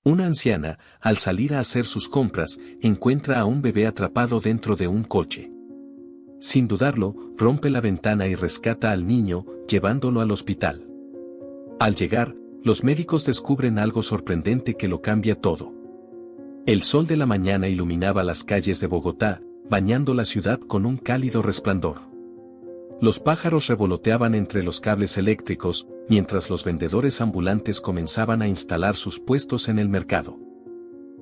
Una anciana, al salir a hacer sus compras, encuentra a un bebé atrapado dentro de un coche. Sin dudarlo, rompe la ventana y rescata al niño, llevándolo al hospital. Al llegar, los médicos descubren algo sorprendente que lo cambia todo. El sol de la mañana iluminaba las calles de Bogotá, bañando la ciudad con un cálido resplandor. Los pájaros revoloteaban entre los cables eléctricos, mientras los vendedores ambulantes comenzaban a instalar sus puestos en el mercado.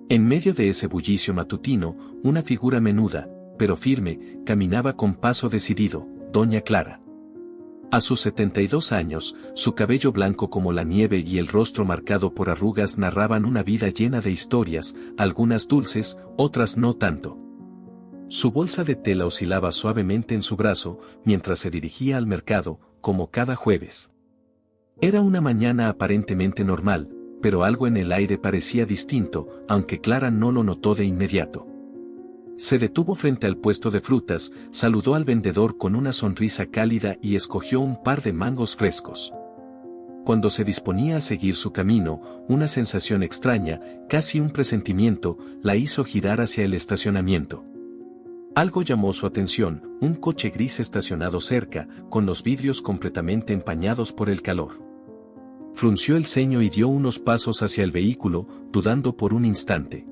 En medio de ese bullicio matutino, una figura menuda, pero firme, caminaba con paso decidido, Doña Clara. A sus 72 años, su cabello blanco como la nieve y el rostro marcado por arrugas narraban una vida llena de historias, algunas dulces, otras no tanto. Su bolsa de tela oscilaba suavemente en su brazo, mientras se dirigía al mercado, como cada jueves. Era una mañana aparentemente normal, pero algo en el aire parecía distinto, aunque Clara no lo notó de inmediato. Se detuvo frente al puesto de frutas, saludó al vendedor con una sonrisa cálida y escogió un par de mangos frescos. Cuando se disponía a seguir su camino, una sensación extraña, casi un presentimiento, la hizo girar hacia el estacionamiento. Algo llamó su atención, un coche gris estacionado cerca, con los vidrios completamente empañados por el calor. Frunció el ceño y dio unos pasos hacia el vehículo, dudando por un instante.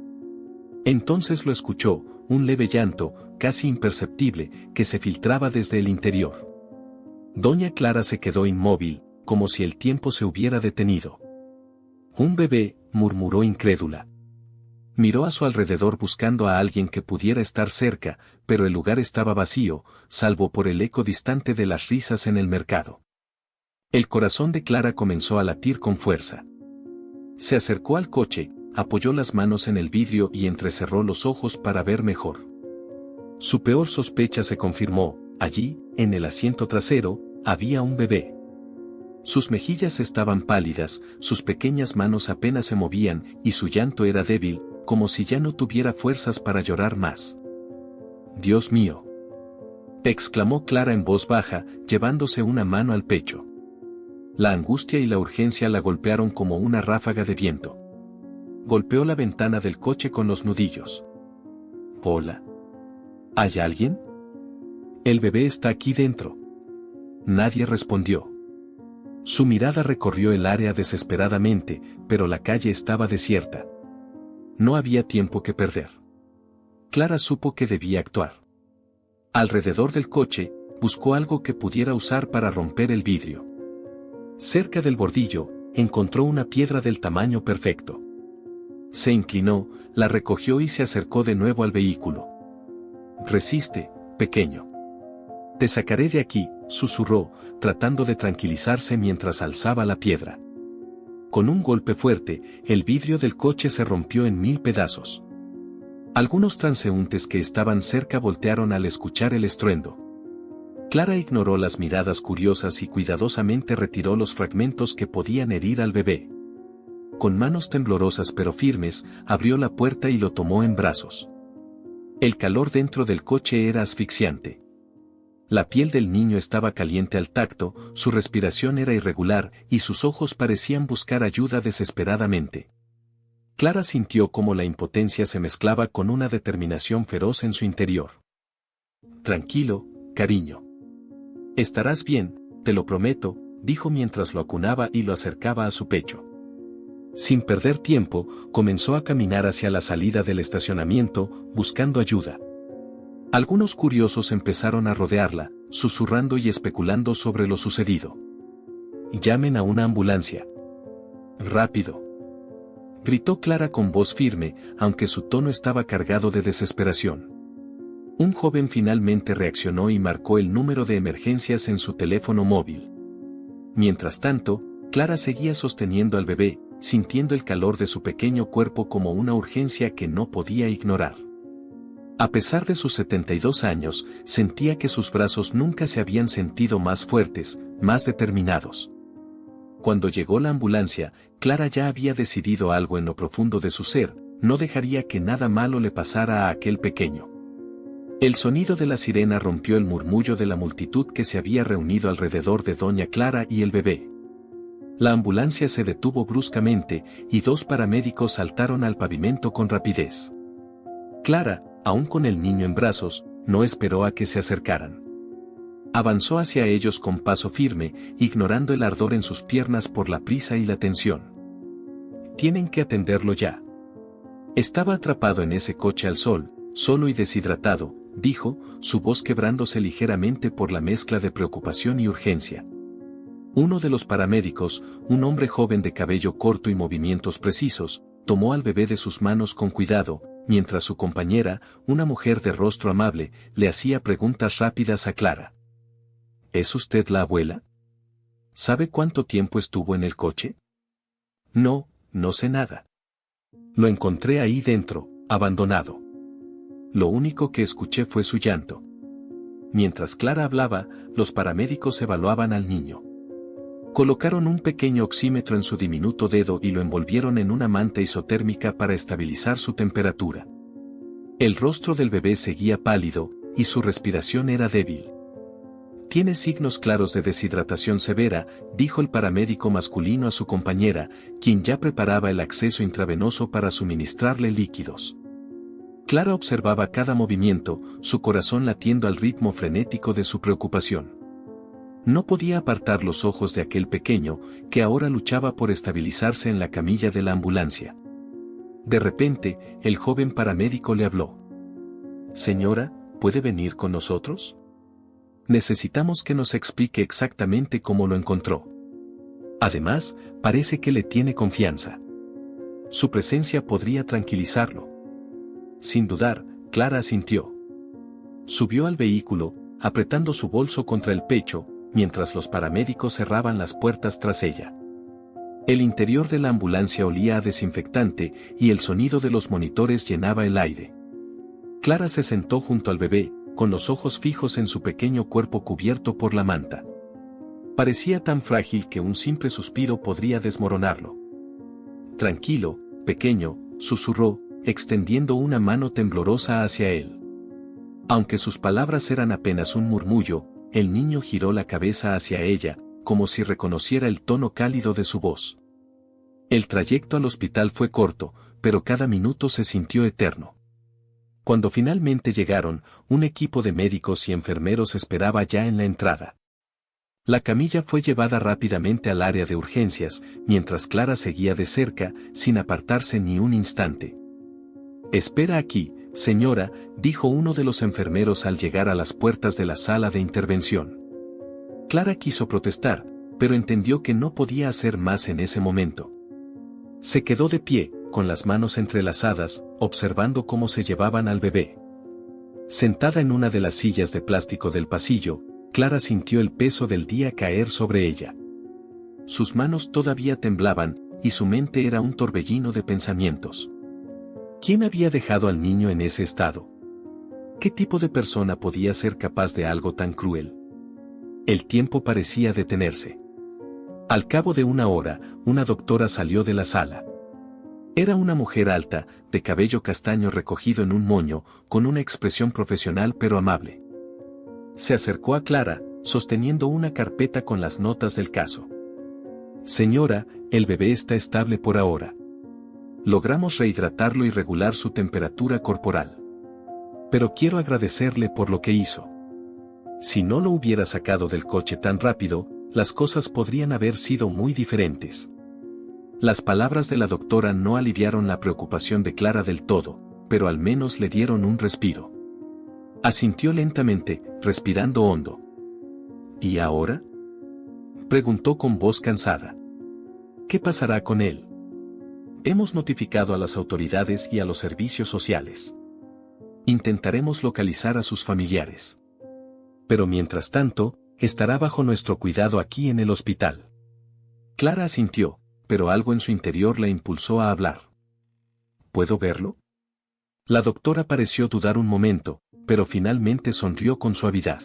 Entonces lo escuchó, un leve llanto, casi imperceptible, que se filtraba desde el interior. Doña Clara se quedó inmóvil, como si el tiempo se hubiera detenido. «Un bebé», murmuró incrédula. Miró a su alrededor buscando a alguien que pudiera estar cerca, pero el lugar estaba vacío, salvo por el eco distante de las risas en el mercado. El corazón de Clara comenzó a latir con fuerza. Se acercó al coche, apoyó las manos en el vidrio y entrecerró los ojos para ver mejor. Su peor sospecha se confirmó, allí, en el asiento trasero, había un bebé. Sus mejillas estaban pálidas, sus pequeñas manos apenas se movían y su llanto era débil, como si ya no tuviera fuerzas para llorar más. «Dios mío», exclamó Clara en voz baja, llevándose una mano al pecho. La angustia y la urgencia la golpearon como una ráfaga de viento. Golpeó la ventana del coche con los nudillos. «Hola. ¿Hay alguien? El bebé está aquí dentro». Nadie respondió. Su mirada recorrió el área desesperadamente, pero la calle estaba desierta. No había tiempo que perder. Clara supo que debía actuar. Alrededor del coche, buscó algo que pudiera usar para romper el vidrio. Cerca del bordillo, encontró una piedra del tamaño perfecto. Se inclinó, la recogió y se acercó de nuevo al vehículo. «Resiste, pequeño. Te sacaré de aquí», susurró, tratando de tranquilizarse mientras alzaba la piedra. Con un golpe fuerte, el vidrio del coche se rompió en 1000 pedazos. Algunos transeúntes que estaban cerca voltearon al escuchar el estruendo. Clara ignoró las miradas curiosas y cuidadosamente retiró los fragmentos que podían herir al bebé. Con manos temblorosas pero firmes, abrió la puerta y lo tomó en brazos. El calor dentro del coche era asfixiante. La piel del niño estaba caliente al tacto, su respiración era irregular y sus ojos parecían buscar ayuda desesperadamente. Clara sintió cómo la impotencia se mezclaba con una determinación feroz en su interior. «Tranquilo, cariño. Estarás bien, te lo prometo», dijo mientras lo acunaba y lo acercaba a su pecho. Sin perder tiempo, comenzó a caminar hacia la salida del estacionamiento, buscando ayuda. Algunos curiosos empezaron a rodearla, susurrando y especulando sobre lo sucedido. «Llamen a una ambulancia. Rápido», gritó Clara con voz firme, aunque su tono estaba cargado de desesperación. Un joven finalmente reaccionó y marcó el número de emergencias en su teléfono móvil. Mientras tanto, Clara seguía sosteniendo al bebé, sintiendo el calor de su pequeño cuerpo como una urgencia que no podía ignorar. A pesar de sus 72 años, sentía que sus brazos nunca se habían sentido más fuertes, más determinados. Cuando llegó la ambulancia, Clara ya había decidido algo en lo profundo de su ser, no dejaría que nada malo le pasara a aquel pequeño. El sonido de la sirena rompió el murmullo de la multitud que se había reunido alrededor de Doña Clara y el bebé. La ambulancia se detuvo bruscamente y 2 paramédicos saltaron al pavimento con rapidez. Clara, aún con el niño en brazos, no esperó a que se acercaran. Avanzó hacia ellos con paso firme, ignorando el ardor en sus piernas por la prisa y la tensión. Tienen que atenderlo ya. Estaba atrapado en ese coche al sol, solo y deshidratado, dijo, su voz quebrándose ligeramente por la mezcla de preocupación y urgencia. Uno de los paramédicos, un hombre joven de cabello corto y movimientos precisos, tomó al bebé de sus manos con cuidado, mientras su compañera, una mujer de rostro amable, le hacía preguntas rápidas a Clara. ¿Es usted la abuela? ¿Sabe cuánto tiempo estuvo en el coche? No, no sé nada. Lo encontré ahí dentro, abandonado. Lo único que escuché fue su llanto. Mientras Clara hablaba, los paramédicos evaluaban al niño. Colocaron un pequeño oxímetro en su diminuto dedo y lo envolvieron en una manta isotérmica para estabilizar su temperatura. El rostro del bebé seguía pálido, y su respiración era débil. Tiene signos claros de deshidratación severa, dijo el paramédico masculino a su compañera, quien ya preparaba el acceso intravenoso para suministrarle líquidos. Clara observaba cada movimiento, su corazón latiendo al ritmo frenético de su preocupación. No podía apartar los ojos de aquel pequeño, que ahora luchaba por estabilizarse en la camilla de la ambulancia. De repente, el joven paramédico le habló. Señora, ¿puede venir con nosotros? Necesitamos que nos explique exactamente cómo lo encontró. Además, parece que le tiene confianza. Su presencia podría tranquilizarlo. Sin dudar, Clara asintió. Subió al vehículo, apretando su bolso contra el pecho, mientras los paramédicos cerraban las puertas tras ella. El interior de la ambulancia olía a desinfectante y el sonido de los monitores llenaba el aire. Clara se sentó junto al bebé, con los ojos fijos en su pequeño cuerpo cubierto por la manta. Parecía tan frágil que un simple suspiro podría desmoronarlo. Tranquilo, pequeño, susurró, extendiendo una mano temblorosa hacia él. Aunque sus palabras eran apenas un murmullo, el niño giró la cabeza hacia ella, como si reconociera el tono cálido de su voz. El trayecto al hospital fue corto, pero cada minuto se sintió eterno. Cuando finalmente llegaron, un equipo de médicos y enfermeros esperaba ya en la entrada. La camilla fue llevada rápidamente al área de urgencias, mientras Clara seguía de cerca, sin apartarse ni un instante. «Espera aquí, señora», dijo uno de los enfermeros al llegar a las puertas de la sala de intervención. Clara quiso protestar, pero entendió que no podía hacer más en ese momento. Se quedó de pie, con las manos entrelazadas, observando cómo se llevaban al bebé. Sentada en una de las sillas de plástico del pasillo, Clara sintió el peso del día caer sobre ella. Sus manos todavía temblaban, y su mente era un torbellino de pensamientos. ¿Quién había dejado al niño en ese estado? ¿Qué tipo de persona podía ser capaz de algo tan cruel? El tiempo parecía detenerse. Al cabo de una hora, una doctora salió de la sala. Era una mujer alta, de cabello castaño recogido en un moño, con una expresión profesional pero amable. Se acercó a Clara, sosteniendo una carpeta con las notas del caso. «Señora, el bebé está estable por ahora. Logramos rehidratarlo y regular su temperatura corporal. Pero quiero agradecerle por lo que hizo. Si no lo hubiera sacado del coche tan rápido, las cosas podrían haber sido muy diferentes». Las palabras de la doctora no aliviaron la preocupación de Clara del todo, pero al menos le dieron un respiro. Asintió lentamente, respirando hondo. ¿Y ahora?, preguntó con voz cansada. ¿Qué pasará con él? Hemos notificado a las autoridades y a los servicios sociales. Intentaremos localizar a sus familiares. Pero mientras tanto, estará bajo nuestro cuidado aquí en el hospital. Clara asintió, pero algo en su interior la impulsó a hablar. ¿Puedo verlo? La doctora pareció dudar un momento, pero finalmente sonrió con suavidad.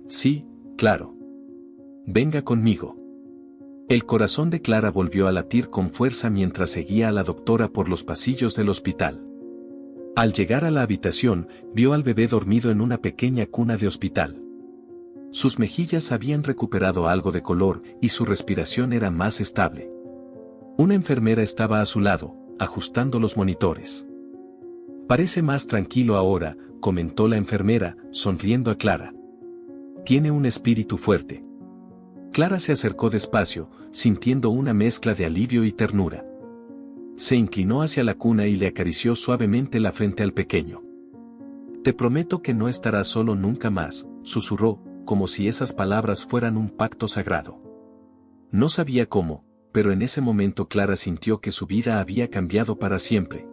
Sí, claro. Venga conmigo. El corazón de Clara volvió a latir con fuerza mientras seguía a la doctora por los pasillos del hospital. Al llegar a la habitación, vio al bebé dormido en una pequeña cuna de hospital. Sus mejillas habían recuperado algo de color y su respiración era más estable. Una enfermera estaba a su lado, ajustando los monitores. Parece más tranquilo ahora, comentó la enfermera, sonriendo a Clara. Tiene un espíritu fuerte. Clara se acercó despacio, sintiendo una mezcla de alivio y ternura. Se inclinó hacia la cuna y le acarició suavemente la frente al pequeño. Te prometo que no estarás solo nunca más, susurró, como si esas palabras fueran un pacto sagrado. No sabía cómo, pero en ese momento Clara sintió que su vida había cambiado para siempre.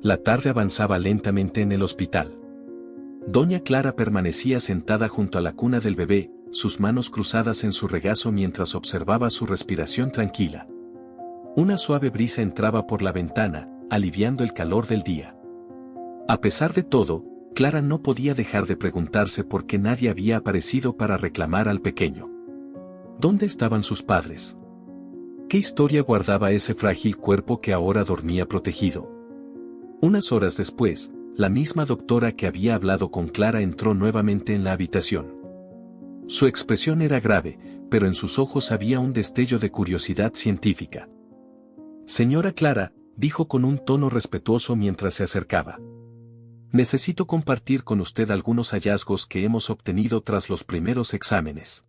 La tarde avanzaba lentamente en el hospital. Doña Clara permanecía sentada junto a la cuna del bebé, sus manos cruzadas en su regazo mientras observaba su respiración tranquila. Una suave brisa entraba por la ventana, aliviando el calor del día. A pesar de todo, Clara no podía dejar de preguntarse por qué nadie había aparecido para reclamar al pequeño. ¿Dónde estaban sus padres? ¿Qué historia guardaba ese frágil cuerpo que ahora dormía protegido? Unas horas después, la misma doctora que había hablado con Clara entró nuevamente en la habitación. Su expresión era grave, pero en sus ojos había un destello de curiosidad científica. Señora Clara, dijo con un tono respetuoso mientras se acercaba. Necesito compartir con usted algunos hallazgos que hemos obtenido tras los primeros exámenes.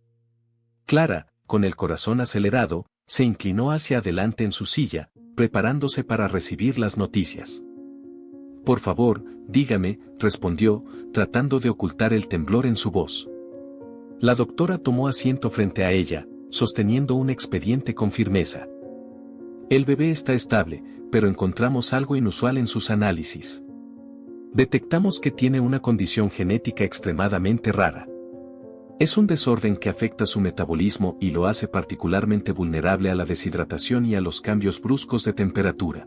Clara, con el corazón acelerado, se inclinó hacia adelante en su silla, preparándose para recibir las noticias. Por favor, dígame, respondió, tratando de ocultar el temblor en su voz. La doctora tomó asiento frente a ella, sosteniendo un expediente con firmeza. El bebé está estable, pero encontramos algo inusual en sus análisis. Detectamos que tiene una condición genética extremadamente rara. Es un desorden que afecta su metabolismo y lo hace particularmente vulnerable a la deshidratación y a los cambios bruscos de temperatura.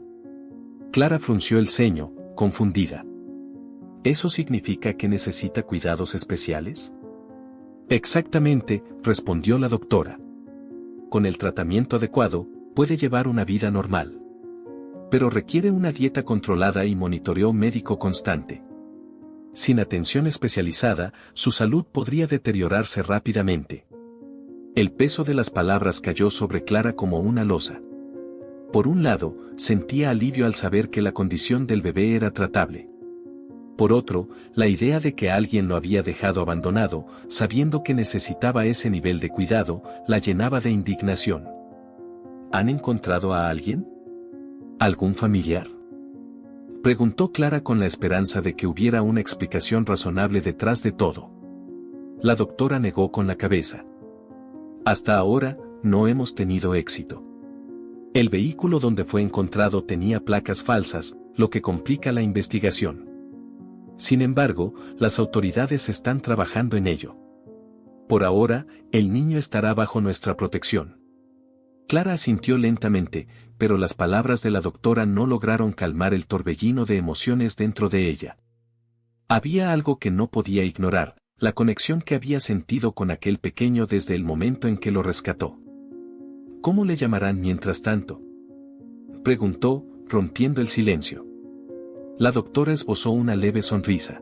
Clara frunció el ceño, confundida. ¿Eso significa que necesita cuidados especiales? Exactamente, respondió la doctora. Con el tratamiento adecuado, puede llevar una vida normal. Pero requiere una dieta controlada y monitoreo médico constante. Sin atención especializada, su salud podría deteriorarse rápidamente. El peso de las palabras cayó sobre Clara como una losa. Por un lado, sentía alivio al saber que la condición del bebé era tratable. Por otro, la idea de que alguien lo había dejado abandonado, sabiendo que necesitaba ese nivel de cuidado, la llenaba de indignación. ¿Han encontrado a alguien? ¿Algún familiar? Preguntó Clara con la esperanza de que hubiera una explicación razonable detrás de todo. La doctora negó con la cabeza. Hasta ahora, no hemos tenido éxito. El vehículo donde fue encontrado tenía placas falsas, lo que complica la investigación. Sin embargo, las autoridades están trabajando en ello. Por ahora, el niño estará bajo nuestra protección. Clara asintió lentamente, pero las palabras de la doctora no lograron calmar el torbellino de emociones dentro de ella. Había algo que no podía ignorar, la conexión que había sentido con aquel pequeño desde el momento en que lo rescató. ¿Cómo le llamarán mientras tanto?, preguntó, rompiendo el silencio. La doctora esbozó una leve sonrisa.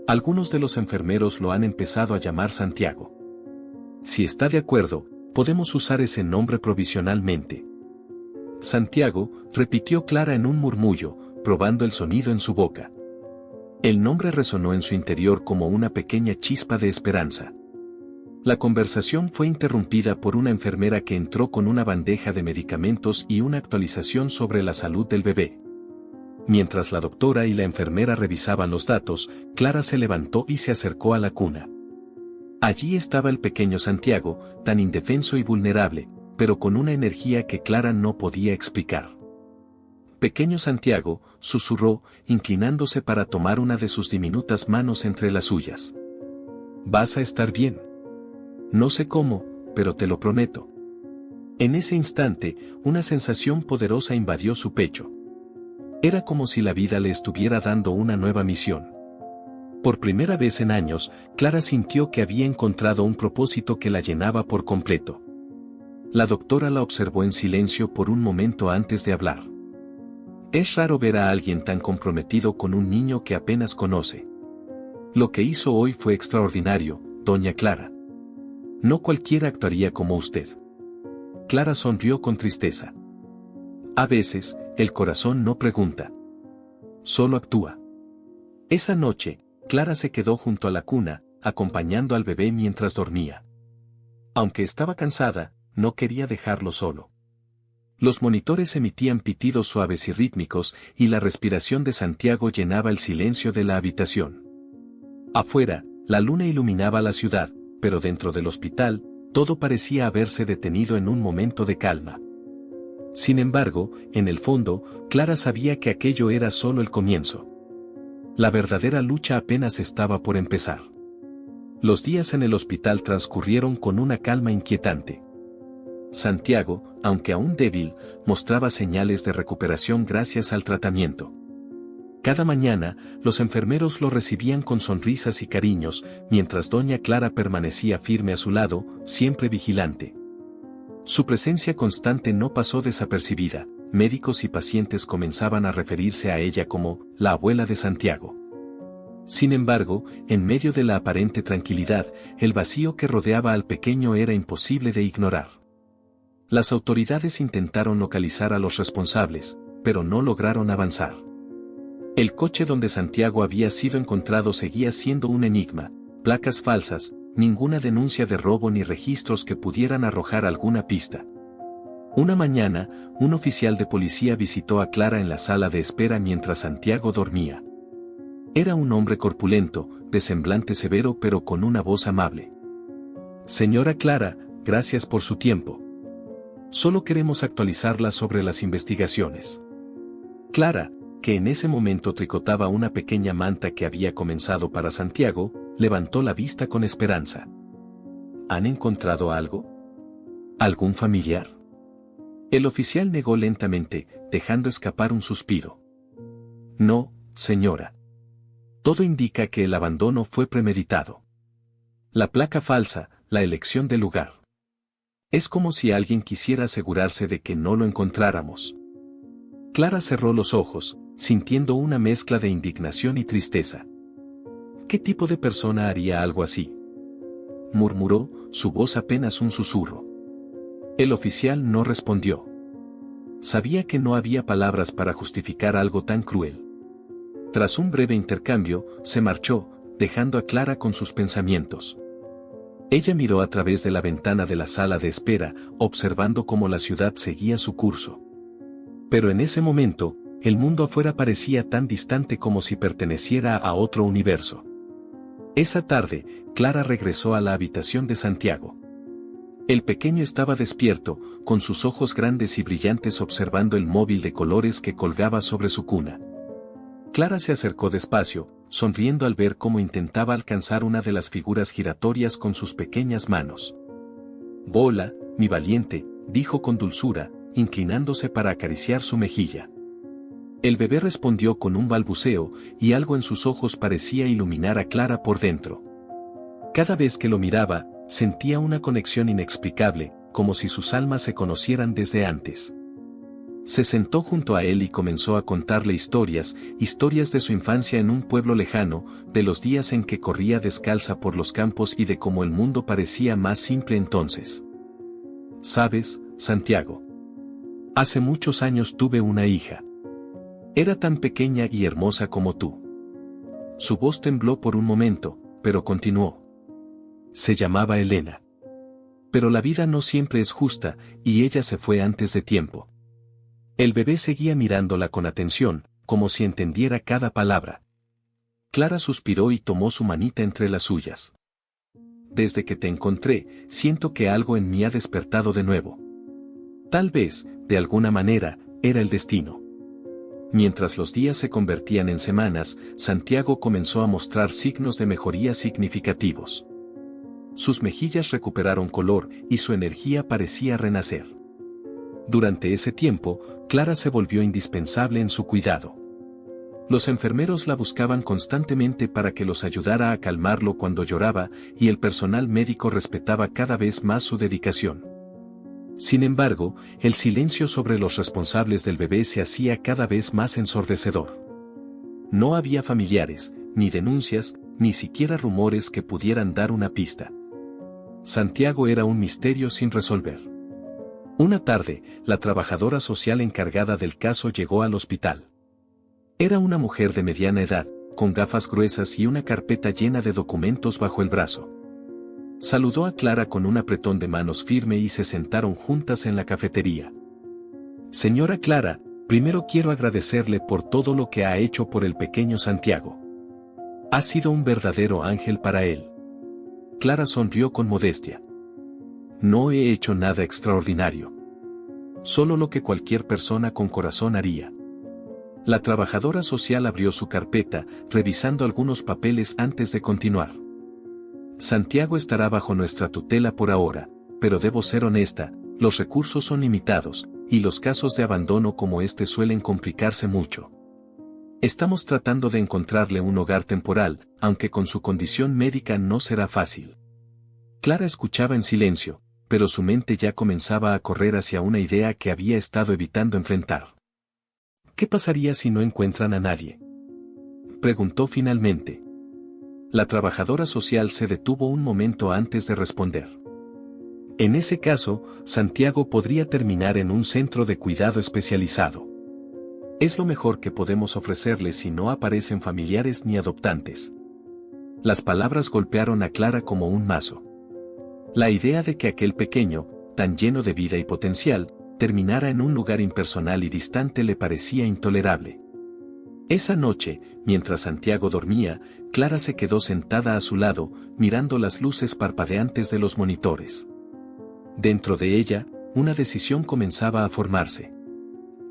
Algunos de los enfermeros lo han empezado a llamar Santiago. Si está de acuerdo, podemos usar ese nombre provisionalmente. Santiago, repitió Clara en un murmullo, probando el sonido en su boca. El nombre resonó en su interior como una pequeña chispa de esperanza. La conversación fue interrumpida por una enfermera que entró con una bandeja de medicamentos y una actualización sobre la salud del bebé. Mientras la doctora y la enfermera revisaban los datos, Clara se levantó y se acercó a la cuna. Allí estaba el pequeño Santiago, tan indefenso y vulnerable, pero con una energía que Clara no podía explicar. Pequeño Santiago, susurró, inclinándose para tomar una de sus diminutas manos entre las suyas. Vas a estar bien. No sé cómo, pero te lo prometo. En ese instante, una sensación poderosa invadió su pecho. Era como si la vida le estuviera dando una nueva misión. Por primera vez en años, Clara sintió que había encontrado un propósito que la llenaba por completo. La doctora la observó en silencio por un momento antes de hablar. Es raro ver a alguien tan comprometido con un niño que apenas conoce. Lo que hizo hoy fue extraordinario, doña Clara. No cualquiera actuaría como usted. Clara sonrió con tristeza. A veces, el corazón no pregunta. Solo actúa. Esa noche, Clara se quedó junto a la cuna, acompañando al bebé mientras dormía. Aunque estaba cansada, no quería dejarlo solo. Los monitores emitían pitidos suaves y rítmicos, y la respiración de Santiago llenaba el silencio de la habitación. Afuera, la luna iluminaba la ciudad, pero dentro del hospital, todo parecía haberse detenido en un momento de calma. Sin embargo, en el fondo, Clara sabía que aquello era solo el comienzo. La verdadera lucha apenas estaba por empezar. Los días en el hospital transcurrieron con una calma inquietante. Santiago, aunque aún débil, mostraba señales de recuperación gracias al tratamiento. Cada mañana, los enfermeros lo recibían con sonrisas y cariños, mientras doña Clara permanecía firme a su lado, siempre vigilante. Su presencia constante no pasó desapercibida, médicos y pacientes comenzaban a referirse a ella como la abuela de Santiago. Sin embargo, en medio de la aparente tranquilidad, el vacío que rodeaba al pequeño era imposible de ignorar. Las autoridades intentaron localizar a los responsables, pero no lograron avanzar. El coche donde Santiago había sido encontrado seguía siendo un enigma, placas falsas, ninguna denuncia de robo ni registros que pudieran arrojar alguna pista. Una mañana, un oficial de policía visitó a Clara en la sala de espera mientras Santiago dormía. Era un hombre corpulento, de semblante severo pero con una voz amable. Señora Clara, gracias por su tiempo. Solo queremos actualizarla sobre las investigaciones. Clara, que en ese momento tricotaba una pequeña manta que había comenzado para Santiago, levantó la vista con esperanza. ¿Han encontrado algo? ¿Algún familiar? El oficial negó lentamente, dejando escapar un suspiro. No, señora. Todo indica que el abandono fue premeditado. La placa falsa, la elección del lugar. Es como si alguien quisiera asegurarse de que no lo encontráramos. Clara cerró los ojos, sintiendo una mezcla de indignación y tristeza. ¿Qué tipo de persona haría algo así?, murmuró, su voz apenas un susurro. El oficial no respondió. Sabía que no había palabras para justificar algo tan cruel. Tras un breve intercambio, se marchó, dejando a Clara con sus pensamientos. Ella miró a través de la ventana de la sala de espera, observando cómo la ciudad seguía su curso. Pero en ese momento, el mundo afuera parecía tan distante como si perteneciera a otro universo. Esa tarde, Clara regresó a la habitación de Santiago. El pequeño estaba despierto, con sus ojos grandes y brillantes observando el móvil de colores que colgaba sobre su cuna. Clara se acercó despacio, sonriendo al ver cómo intentaba alcanzar una de las figuras giratorias con sus pequeñas manos. «Bola, mi valiente», dijo con dulzura, inclinándose para acariciar su mejilla. El bebé respondió con un balbuceo, y algo en sus ojos parecía iluminar a Clara por dentro. Cada vez que lo miraba, sentía una conexión inexplicable, como si sus almas se conocieran desde antes. Se sentó junto a él y comenzó a contarle historias de su infancia en un pueblo lejano, de los días en que corría descalza por los campos y de cómo el mundo parecía más simple entonces. «¿Sabes, Santiago? Hace muchos años tuve una hija. Era tan pequeña y hermosa como tú». Su voz tembló por un momento, pero continuó. «Se llamaba Elena. Pero la vida no siempre es justa, y ella se fue antes de tiempo». El bebé seguía mirándola con atención, como si entendiera cada palabra. Clara suspiró y tomó su manita entre las suyas. «Desde que te encontré, siento que algo en mí ha despertado de nuevo. Tal vez, de alguna manera, era el destino». Mientras los días se convertían en semanas, Santiago comenzó a mostrar signos de mejoría significativos. Sus mejillas recuperaron color y su energía parecía renacer. Durante ese tiempo, Clara se volvió indispensable en su cuidado. Los enfermeros la buscaban constantemente para que los ayudara a calmarlo cuando lloraba, y el personal médico respetaba cada vez más su dedicación. Sin embargo, el silencio sobre los responsables del bebé se hacía cada vez más ensordecedor. No había familiares, ni denuncias, ni siquiera rumores que pudieran dar una pista. Santiago era un misterio sin resolver. Una tarde, la trabajadora social encargada del caso llegó al hospital. Era una mujer de mediana edad, con gafas gruesas y una carpeta llena de documentos bajo el brazo. Saludó a Clara con un apretón de manos firme y se sentaron juntas en la cafetería. Señora Clara, primero quiero agradecerle por todo lo que ha hecho por el pequeño Santiago. Ha sido un verdadero ángel para él. Clara sonrió con modestia. No he hecho nada extraordinario. Solo lo que cualquier persona con corazón haría. La trabajadora social abrió su carpeta, revisando algunos papeles antes de continuar. Santiago estará bajo nuestra tutela por ahora, pero debo ser honesta, los recursos son limitados, y los casos de abandono como este suelen complicarse mucho. Estamos tratando de encontrarle un hogar temporal, aunque con su condición médica no será fácil. Clara escuchaba en silencio, pero su mente ya comenzaba a correr hacia una idea que había estado evitando enfrentar. ¿Qué pasaría si no encuentran a nadie?, preguntó finalmente. La trabajadora social se detuvo un momento antes de responder. En ese caso, Santiago podría terminar en un centro de cuidado especializado. Es lo mejor que podemos ofrecerle si no aparecen familiares ni adoptantes. Las palabras golpearon a Clara como un mazo. La idea de que aquel pequeño, tan lleno de vida y potencial, terminara en un lugar impersonal y distante le parecía intolerable. Esa noche, mientras Santiago dormía, Clara se quedó sentada a su lado, mirando las luces parpadeantes de los monitores. Dentro de ella, una decisión comenzaba a formarse.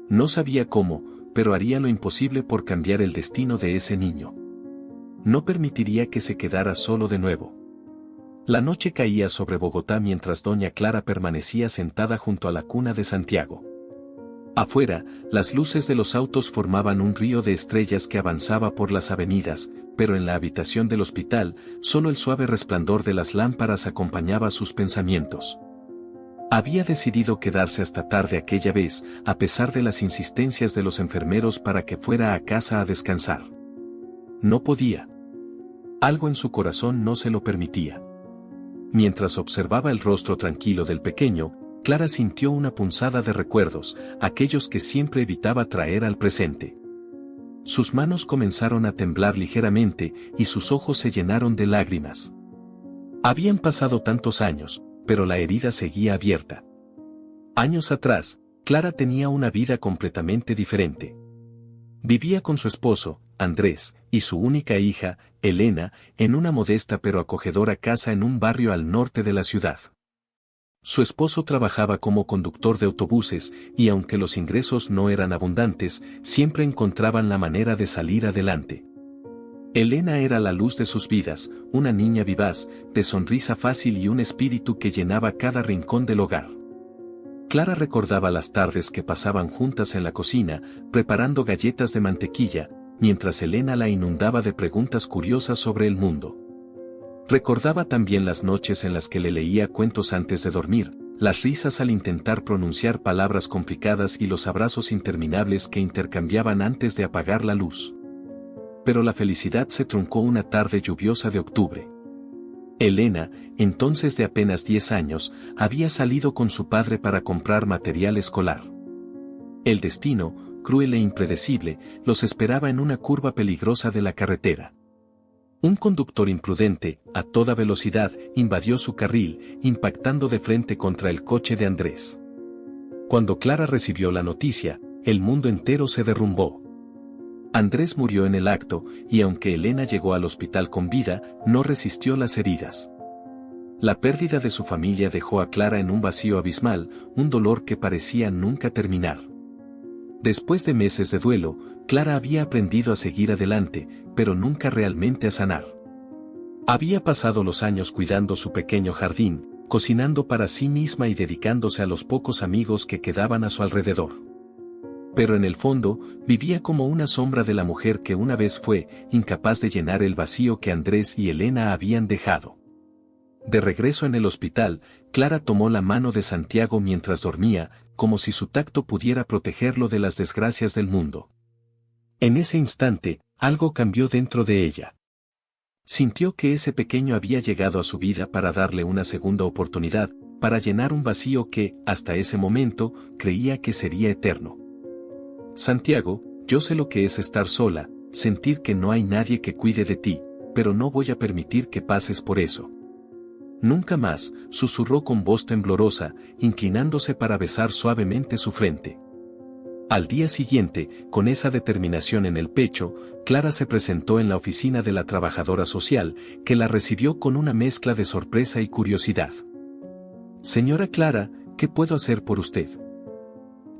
No sabía cómo, pero haría lo imposible por cambiar el destino de ese niño. No permitiría que se quedara solo de nuevo. La noche caía sobre Bogotá mientras doña Clara permanecía sentada junto a la cuna de Santiago. Afuera, las luces de los autos formaban un río de estrellas que avanzaba por las avenidas, pero en la habitación del hospital, solo el suave resplandor de las lámparas acompañaba sus pensamientos. Había decidido quedarse hasta tarde aquella vez, a pesar de las insistencias de los enfermeros para que fuera a casa a descansar. No podía. Algo en su corazón no se lo permitía. Mientras observaba el rostro tranquilo del pequeño, Clara sintió una punzada de recuerdos, aquellos que siempre evitaba traer al presente. Sus manos comenzaron a temblar ligeramente y sus ojos se llenaron de lágrimas. Habían pasado tantos años, pero la herida seguía abierta. Años atrás, Clara tenía una vida completamente diferente. Vivía con su esposo, Andrés, y su única hija, Elena, en una modesta pero acogedora casa en un barrio al norte de la ciudad. Su esposo trabajaba como conductor de autobuses y aunque los ingresos no eran abundantes, siempre encontraban la manera de salir adelante. Elena era la luz de sus vidas, una niña vivaz, de sonrisa fácil y un espíritu que llenaba cada rincón del hogar. Clara recordaba las tardes que pasaban juntas en la cocina, preparando galletas de mantequilla, mientras Elena la inundaba de preguntas curiosas sobre el mundo. Recordaba también las noches en las que le leía cuentos antes de dormir, las risas al intentar pronunciar palabras complicadas y los abrazos interminables que intercambiaban antes de apagar la luz. Pero la felicidad se truncó una tarde lluviosa de octubre. Elena, entonces de apenas 10 años, había salido con su padre para comprar material escolar. El destino, cruel e impredecible, los esperaba en una curva peligrosa de la carretera. Un conductor imprudente, a toda velocidad, invadió su carril, impactando de frente contra el coche de Andrés. Cuando Clara recibió la noticia, el mundo entero se derrumbó. Andrés murió en el acto, y aunque Elena llegó al hospital con vida, no resistió las heridas. La pérdida de su familia dejó a Clara en un vacío abismal, un dolor que parecía nunca terminar. Después de meses de duelo, Clara había aprendido a seguir adelante, pero nunca realmente a sanar. Había pasado los años cuidando su pequeño jardín, cocinando para sí misma y dedicándose a los pocos amigos que quedaban a su alrededor. Pero en el fondo, vivía como una sombra de la mujer que una vez fue, incapaz de llenar el vacío que Andrés y Elena habían dejado. De regreso en el hospital, Clara tomó la mano de Santiago mientras dormía, como si su tacto pudiera protegerlo de las desgracias del mundo. En ese instante, algo cambió dentro de ella. Sintió que ese pequeño había llegado a su vida para darle una segunda oportunidad, para llenar un vacío que, hasta ese momento, creía que sería eterno. Santiago, yo sé lo que es estar sola, sentir que no hay nadie que cuide de ti, pero no voy a permitir que pases por eso. Nunca más, susurró con voz temblorosa, inclinándose para besar suavemente su frente. Al día siguiente, con esa determinación en el pecho, Clara se presentó en la oficina de la trabajadora social, que la recibió con una mezcla de sorpresa y curiosidad. «Señora Clara, ¿qué puedo hacer por usted?»,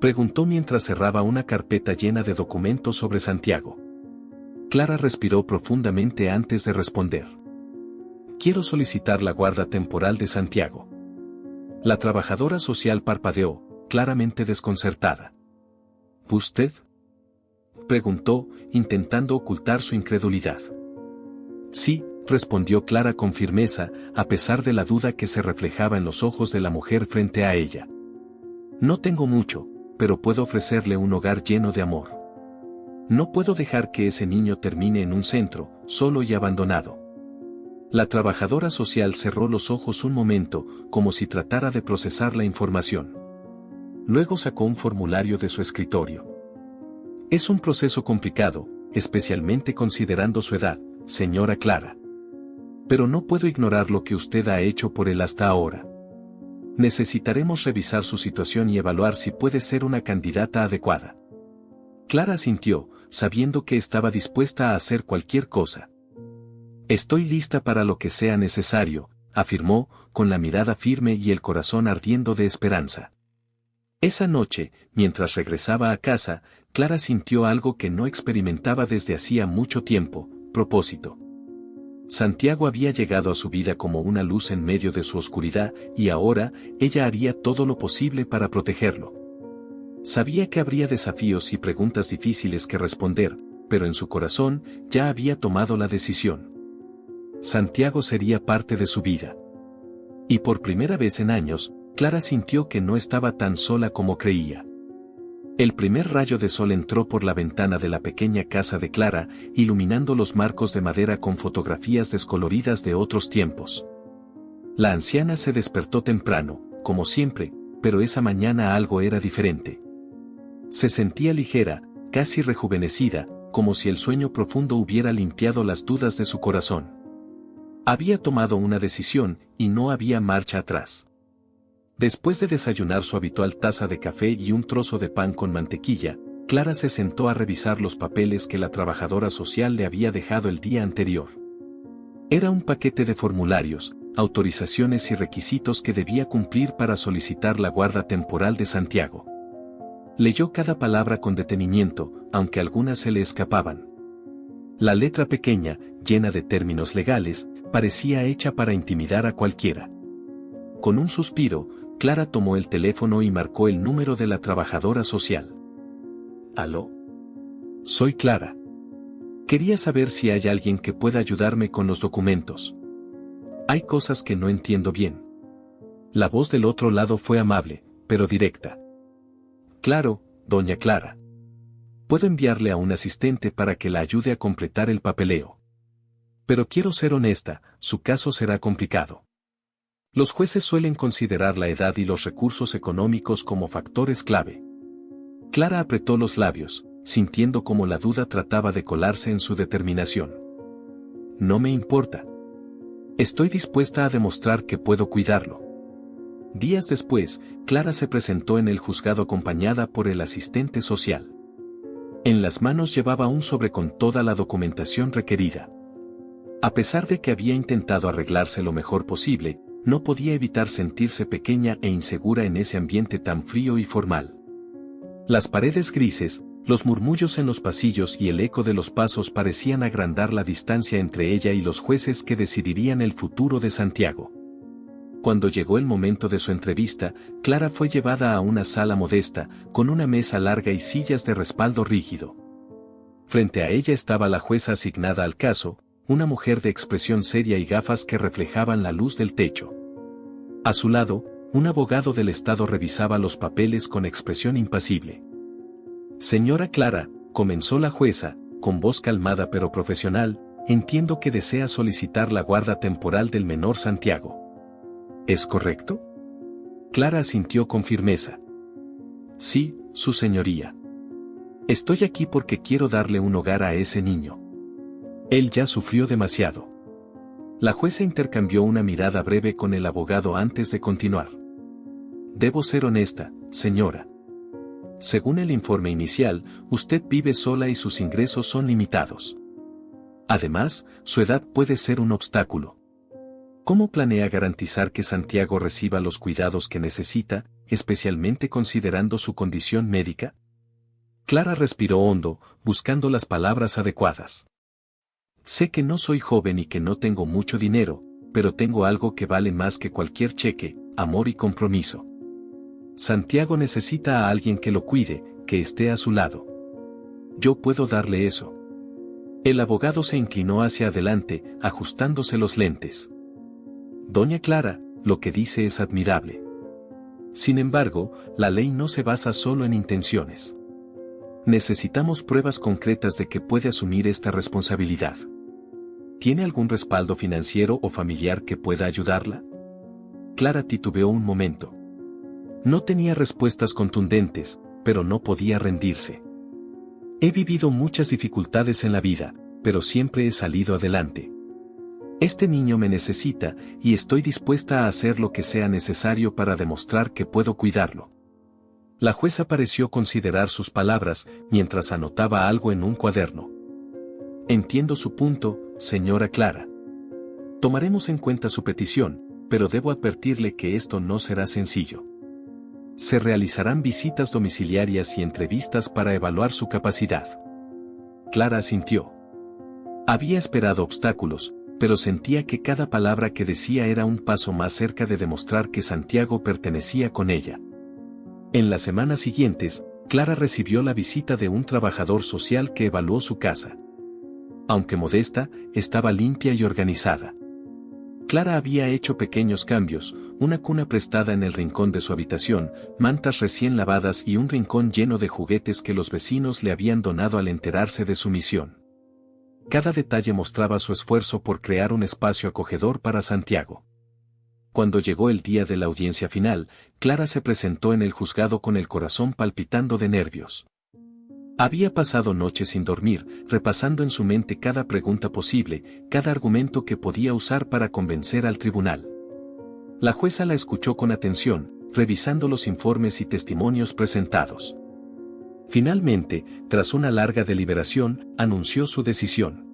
preguntó mientras cerraba una carpeta llena de documentos sobre Santiago. Clara respiró profundamente antes de responder. «Quiero solicitar la guarda temporal de Santiago». La trabajadora social parpadeó, claramente desconcertada. «¿Usted?», preguntó, intentando ocultar su incredulidad. «Sí», respondió Clara con firmeza, a pesar de la duda que se reflejaba en los ojos de la mujer frente a ella. «No tengo mucho, pero puedo ofrecerle un hogar lleno de amor. No puedo dejar que ese niño termine en un centro, solo y abandonado». La trabajadora social cerró los ojos un momento, como si tratara de procesar la información. Luego sacó un formulario de su escritorio. «Es un proceso complicado, especialmente considerando su edad, señora Clara. Pero no puedo ignorar lo que usted ha hecho por él hasta ahora. Necesitaremos revisar su situación y evaluar si puede ser una candidata adecuada». Clara asintió, sabiendo que estaba dispuesta a hacer cualquier cosa. «Estoy lista para lo que sea necesario», afirmó, con la mirada firme y el corazón ardiendo de esperanza. Esa noche, mientras regresaba a casa, Clara sintió algo que no experimentaba desde hacía mucho tiempo: propósito. Santiago había llegado a su vida como una luz en medio de su oscuridad, y ahora, ella haría todo lo posible para protegerlo. Sabía que habría desafíos y preguntas difíciles que responder, pero en su corazón, ya había tomado la decisión. Santiago sería parte de su vida. Y por primera vez en años, Clara sintió que no estaba tan sola como creía. El primer rayo de sol entró por la ventana de la pequeña casa de Clara, iluminando los marcos de madera con fotografías descoloridas de otros tiempos. La anciana se despertó temprano, como siempre, pero esa mañana algo era diferente. Se sentía ligera, casi rejuvenecida, como si el sueño profundo hubiera limpiado las dudas de su corazón. Había tomado una decisión, y no había marcha atrás. Después de desayunar su habitual taza de café y un trozo de pan con mantequilla, Clara se sentó a revisar los papeles que la trabajadora social le había dejado el día anterior. Era un paquete de formularios, autorizaciones y requisitos que debía cumplir para solicitar la guarda temporal de Santiago. Leyó cada palabra con detenimiento, aunque algunas se le escapaban. La letra pequeña, llena de términos legales, parecía hecha para intimidar a cualquiera. Con un suspiro, Clara tomó el teléfono y marcó el número de la trabajadora social. «¿Aló? Soy Clara. Quería saber si hay alguien que pueda ayudarme con los documentos. Hay cosas que no entiendo bien». La voz del otro lado fue amable, pero directa. «Claro, doña Clara. Puedo enviarle a un asistente para que la ayude a completar el papeleo. Pero quiero ser honesta, su caso será complicado. Los jueces suelen considerar la edad y los recursos económicos como factores clave». Clara apretó los labios, sintiendo cómo la duda trataba de colarse en su determinación. «No me importa. Estoy dispuesta a demostrar que puedo cuidarlo». Días después, Clara se presentó en el juzgado acompañada por el asistente social. En las manos llevaba un sobre con toda la documentación requerida. A pesar de que había intentado arreglarse lo mejor posible, no podía evitar sentirse pequeña e insegura en ese ambiente tan frío y formal. Las paredes grises, los murmullos en los pasillos y el eco de los pasos parecían agrandar la distancia entre ella y los jueces que decidirían el futuro de Santiago. Cuando llegó el momento de su entrevista, Clara fue llevada a una sala modesta, con una mesa larga y sillas de respaldo rígido. Frente a ella estaba la jueza asignada al caso, una mujer de expresión seria y gafas que reflejaban la luz del techo. A su lado, un abogado del Estado revisaba los papeles con expresión impasible. «Señora Clara», comenzó la jueza, con voz calmada pero profesional, entiendo que desea solicitar la guarda temporal del menor Santiago. ¿Es correcto? Clara asintió con firmeza. Sí, su señoría. Estoy aquí porque quiero darle un hogar a ese niño. Él ya sufrió demasiado. La jueza intercambió una mirada breve con el abogado antes de continuar. Debo ser honesta, señora. Según el informe inicial, usted vive sola y sus ingresos son limitados. Además, su edad puede ser un obstáculo. ¿Cómo planea garantizar que Santiago reciba los cuidados que necesita, especialmente considerando su condición médica? Clara respiró hondo, buscando las palabras adecuadas. Sé que no soy joven y que no tengo mucho dinero, pero tengo algo que vale más que cualquier cheque, amor y compromiso. Santiago necesita a alguien que lo cuide, que esté a su lado. Yo puedo darle eso. El abogado se inclinó hacia adelante, ajustándose los lentes. Doña Clara, lo que dice es admirable. Sin embargo, la ley no se basa solo en intenciones. Necesitamos pruebas concretas de que puede asumir esta responsabilidad. ¿Tiene algún respaldo financiero o familiar que pueda ayudarla? Clara titubeó un momento. No tenía respuestas contundentes, pero no podía rendirse. He vivido muchas dificultades en la vida, pero siempre he salido adelante. Este niño me necesita, y estoy dispuesta a hacer lo que sea necesario para demostrar que puedo cuidarlo. La jueza pareció considerar sus palabras, mientras anotaba algo en un cuaderno. Entiendo su punto, señora Clara. Tomaremos en cuenta su petición, pero debo advertirle que esto no será sencillo. Se realizarán visitas domiciliarias y entrevistas para evaluar su capacidad. Clara asintió. Había esperado obstáculos, pero sentía que cada palabra que decía era un paso más cerca de demostrar que Santiago pertenecía con ella. En las semanas siguientes, Clara recibió la visita de un trabajador social que evaluó su casa. Aunque modesta, estaba limpia y organizada. Clara había hecho pequeños cambios, una cuna prestada en el rincón de su habitación, mantas recién lavadas y un rincón lleno de juguetes que los vecinos le habían donado al enterarse de su misión. Cada detalle mostraba su esfuerzo por crear un espacio acogedor para Santiago. Cuando llegó el día de la audiencia final, Clara se presentó en el juzgado con el corazón palpitando de nervios. Había pasado noches sin dormir, repasando en su mente cada pregunta posible, cada argumento que podía usar para convencer al tribunal. La jueza la escuchó con atención, revisando los informes y testimonios presentados. Finalmente, tras una larga deliberación, anunció su decisión.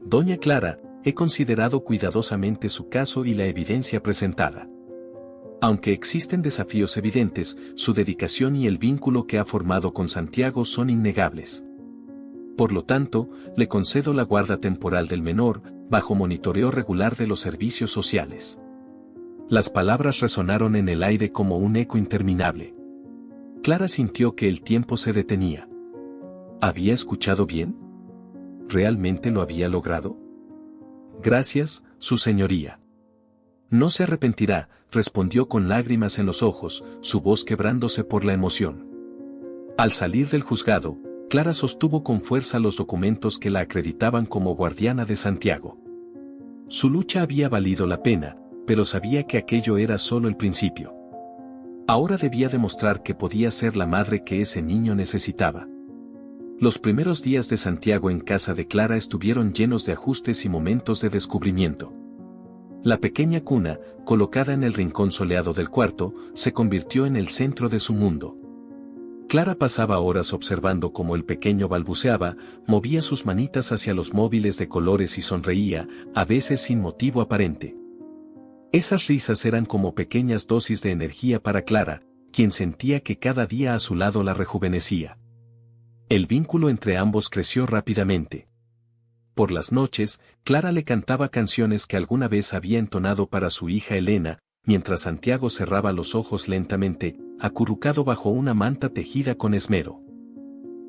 Doña Clara, he considerado cuidadosamente su caso y la evidencia presentada. Aunque existen desafíos evidentes, su dedicación y el vínculo que ha formado con Santiago son innegables. Por lo tanto, le concedo la guarda temporal del menor, bajo monitoreo regular de los servicios sociales. Las palabras resonaron en el aire como un eco interminable. Clara sintió que el tiempo se detenía. ¿Había escuchado bien? ¿Realmente lo había logrado? Gracias, su señoría. No se arrepentirá, respondió con lágrimas en los ojos, su voz quebrándose por la emoción. Al salir del juzgado, Clara sostuvo con fuerza los documentos que la acreditaban como guardiana de Santiago. Su lucha había valido la pena, pero sabía que aquello era solo el principio. Ahora debía demostrar que podía ser la madre que ese niño necesitaba. Los primeros días de Santiago en casa de Clara estuvieron llenos de ajustes y momentos de descubrimiento. La pequeña cuna, colocada en el rincón soleado del cuarto, se convirtió en el centro de su mundo. Clara pasaba horas observando cómo el pequeño balbuceaba, movía sus manitas hacia los móviles de colores y sonreía, a veces sin motivo aparente. Esas risas eran como pequeñas dosis de energía para Clara, quien sentía que cada día a su lado la rejuvenecía. El vínculo entre ambos creció rápidamente. Por las noches, Clara le cantaba canciones que alguna vez había entonado para su hija Elena, mientras Santiago cerraba los ojos lentamente, acurrucado bajo una manta tejida con esmero.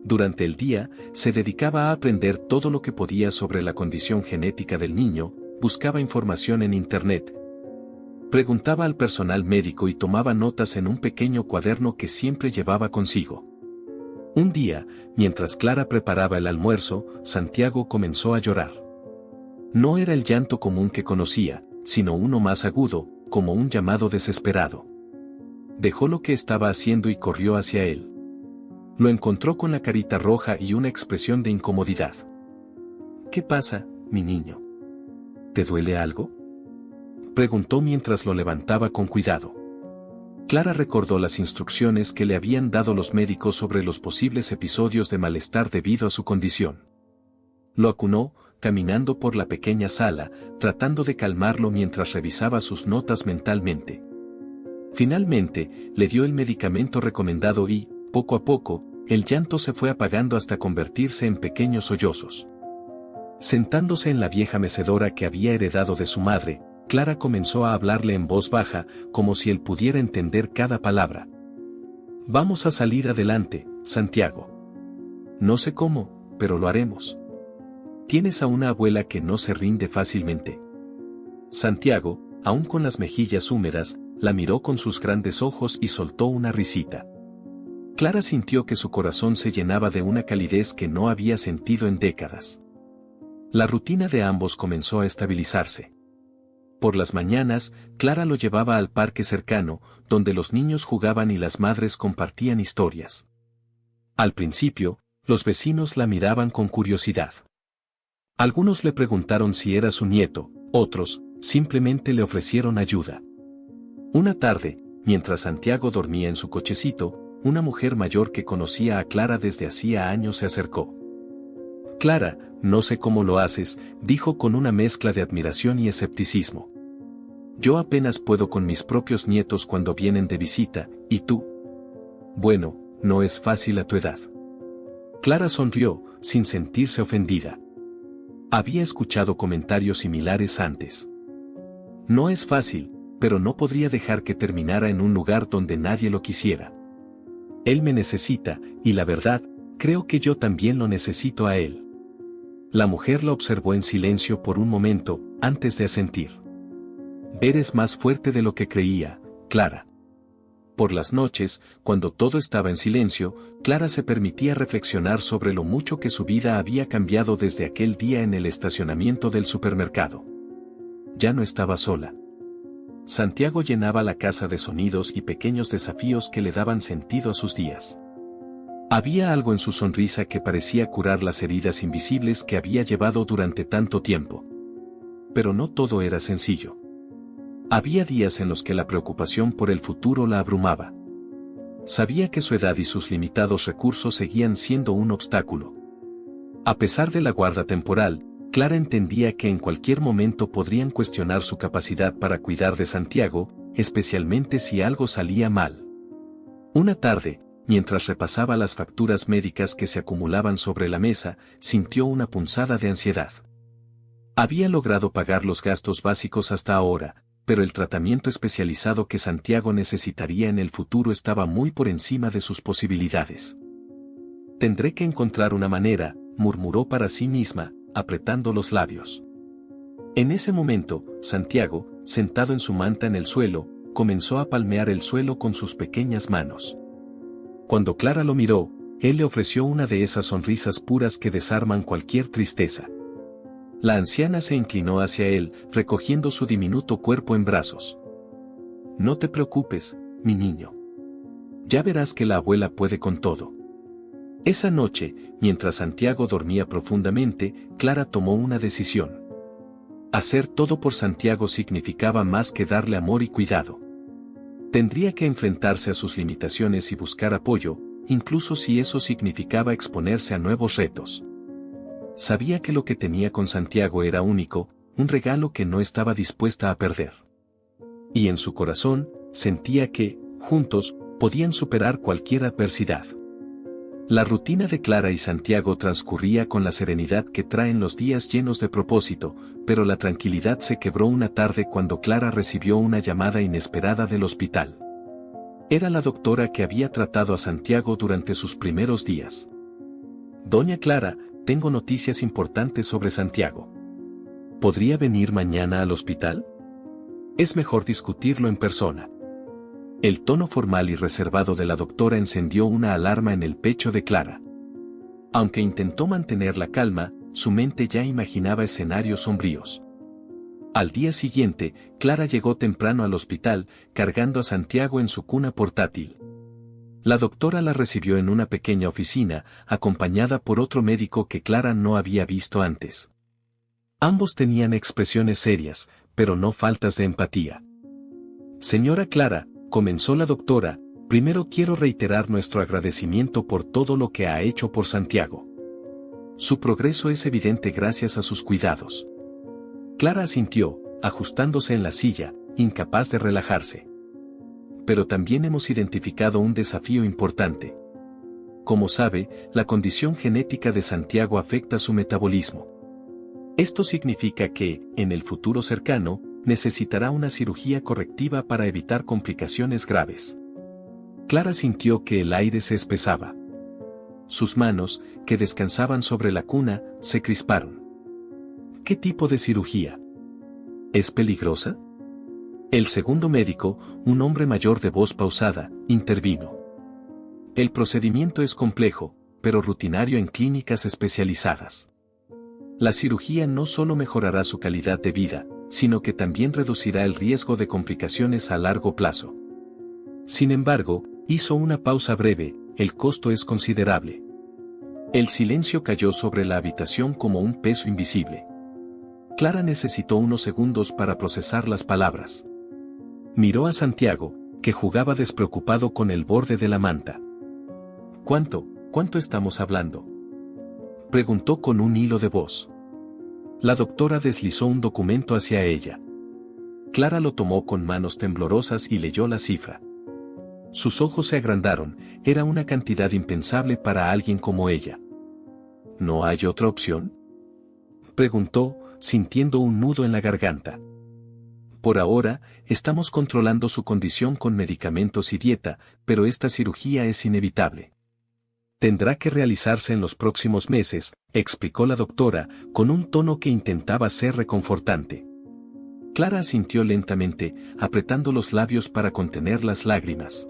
Durante el día, se dedicaba a aprender todo lo que podía sobre la condición genética del niño, buscaba información en Internet. Preguntaba al personal médico y tomaba notas en un pequeño cuaderno que siempre llevaba consigo. Un día, mientras Clara preparaba el almuerzo, Santiago comenzó a llorar. No era el llanto común que conocía, sino uno más agudo, como un llamado desesperado. Dejó lo que estaba haciendo y corrió hacia él. Lo encontró con la carita roja y una expresión de incomodidad. ¿Qué pasa, mi niño? ¿Te duele algo?, preguntó mientras lo levantaba con cuidado. Clara recordó las instrucciones que le habían dado los médicos sobre los posibles episodios de malestar debido a su condición. Lo acunó, caminando por la pequeña sala, tratando de calmarlo mientras revisaba sus notas mentalmente. Finalmente, le dio el medicamento recomendado y, poco a poco, el llanto se fue apagando hasta convertirse en pequeños sollozos. Sentándose en la vieja mecedora que había heredado de su madre, Clara comenzó a hablarle en voz baja, como si él pudiera entender cada palabra. Vamos a salir adelante, Santiago. No sé cómo, pero lo haremos. Tienes a una abuela que no se rinde fácilmente. Santiago, aún con las mejillas húmedas, la miró con sus grandes ojos y soltó una risita. Clara sintió que su corazón se llenaba de una calidez que no había sentido en décadas. La rutina de ambos comenzó a estabilizarse. Por las mañanas, Clara lo llevaba al parque cercano, donde los niños jugaban y las madres compartían historias. Al principio, los vecinos la miraban con curiosidad. Algunos le preguntaron si era su nieto, otros, simplemente le ofrecieron ayuda. Una tarde, mientras Santiago dormía en su cochecito, una mujer mayor que conocía a Clara desde hacía años se acercó. Clara, no sé cómo lo haces, dijo con una mezcla de admiración y escepticismo. Yo apenas puedo con mis propios nietos cuando vienen de visita, ¿y tú? Bueno, no es fácil a tu edad. Clara sonrió, sin sentirse ofendida. Había escuchado comentarios similares antes. No es fácil, pero no podría dejar que terminara en un lugar donde nadie lo quisiera. Él me necesita, y la verdad, creo que yo también lo necesito a él. La mujer la observó en silencio por un momento, antes de asentir. Eres más fuerte de lo que creía, Clara. Por las noches, cuando todo estaba en silencio, Clara se permitía reflexionar sobre lo mucho que su vida había cambiado desde aquel día en el estacionamiento del supermercado. Ya no estaba sola. Santiago llenaba la casa de sonidos y pequeños desafíos que le daban sentido a sus días. Había algo en su sonrisa que parecía curar las heridas invisibles que había llevado durante tanto tiempo. Pero no todo era sencillo. Había días en los que la preocupación por el futuro la abrumaba. Sabía que su edad y sus limitados recursos seguían siendo un obstáculo. A pesar de la guarda temporal, Clara entendía que en cualquier momento podrían cuestionar su capacidad para cuidar de Santiago, especialmente si algo salía mal. Una tarde, mientras repasaba las facturas médicas que se acumulaban sobre la mesa, sintió una punzada de ansiedad. Había logrado pagar los gastos básicos hasta ahora, pero el tratamiento especializado que Santiago necesitaría en el futuro estaba muy por encima de sus posibilidades. Tendré que encontrar una manera, murmuró para sí misma, apretando los labios. En ese momento, Santiago, sentado en su manta en el suelo, comenzó a palmear el suelo con sus pequeñas manos. Cuando Clara lo miró, él le ofreció una de esas sonrisas puras que desarman cualquier tristeza. La anciana se inclinó hacia él, recogiendo su diminuto cuerpo en brazos. No te preocupes, mi niño. Ya verás que la abuela puede con todo. Esa noche, mientras Santiago dormía profundamente, Clara tomó una decisión. Hacer todo por Santiago significaba más que darle amor y cuidado. Tendría que enfrentarse a sus limitaciones y buscar apoyo, incluso si eso significaba exponerse a nuevos retos. Sabía que lo que tenía con Santiago era único, un regalo que no estaba dispuesta a perder. Y en su corazón, sentía que, juntos, podían superar cualquier adversidad. La rutina de Clara y Santiago transcurría con la serenidad que traen los días llenos de propósito, pero la tranquilidad se quebró una tarde cuando Clara recibió una llamada inesperada del hospital. Era la doctora que había tratado a Santiago durante sus primeros días. Doña Clara, tengo noticias importantes sobre Santiago. ¿Podría venir mañana al hospital? Es mejor discutirlo en persona. El tono formal y reservado de la doctora encendió una alarma en el pecho de Clara. Aunque intentó mantener la calma, su mente ya imaginaba escenarios sombríos. Al día siguiente, Clara llegó temprano al hospital, cargando a Santiago en su cuna portátil. La doctora la recibió en una pequeña oficina, acompañada por otro médico que Clara no había visto antes. Ambos tenían expresiones serias, pero no faltas de empatía. Señora Clara, comenzó la doctora, primero quiero reiterar nuestro agradecimiento por todo lo que ha hecho por Santiago. Su progreso es evidente gracias a sus cuidados. Clara asintió, ajustándose en la silla, incapaz de relajarse. Pero también hemos identificado un desafío importante. Como sabe, la condición genética de Santiago afecta su metabolismo. Esto significa que, en el futuro cercano, necesitará una cirugía correctiva para evitar complicaciones graves. Clara sintió que el aire se espesaba. Sus manos, que descansaban sobre la cuna, se crisparon. ¿Qué tipo de cirugía? ¿Es peligrosa? El segundo médico, un hombre mayor de voz pausada, intervino. El procedimiento es complejo, pero rutinario en clínicas especializadas. La cirugía no solo mejorará su calidad de vida, sino que también reducirá el riesgo de complicaciones a largo plazo. Sin embargo, hizo una pausa breve, el costo es considerable. El silencio cayó sobre la habitación como un peso invisible. Clara necesitó unos segundos para procesar las palabras. Miró a Santiago, que jugaba despreocupado con el borde de la manta. ¿Cuánto estamos hablando?, preguntó con un hilo de voz. La doctora deslizó un documento hacia ella. Clara lo tomó con manos temblorosas y leyó la cifra. Sus ojos se agrandaron, era una cantidad impensable para alguien como ella. ¿No hay otra opción?, preguntó, sintiendo un nudo en la garganta. Por ahora, estamos controlando su condición con medicamentos y dieta, pero esta cirugía es inevitable. Tendrá que realizarse en los próximos meses, explicó la doctora, con un tono que intentaba ser reconfortante. Clara asintió lentamente, apretando los labios para contener las lágrimas.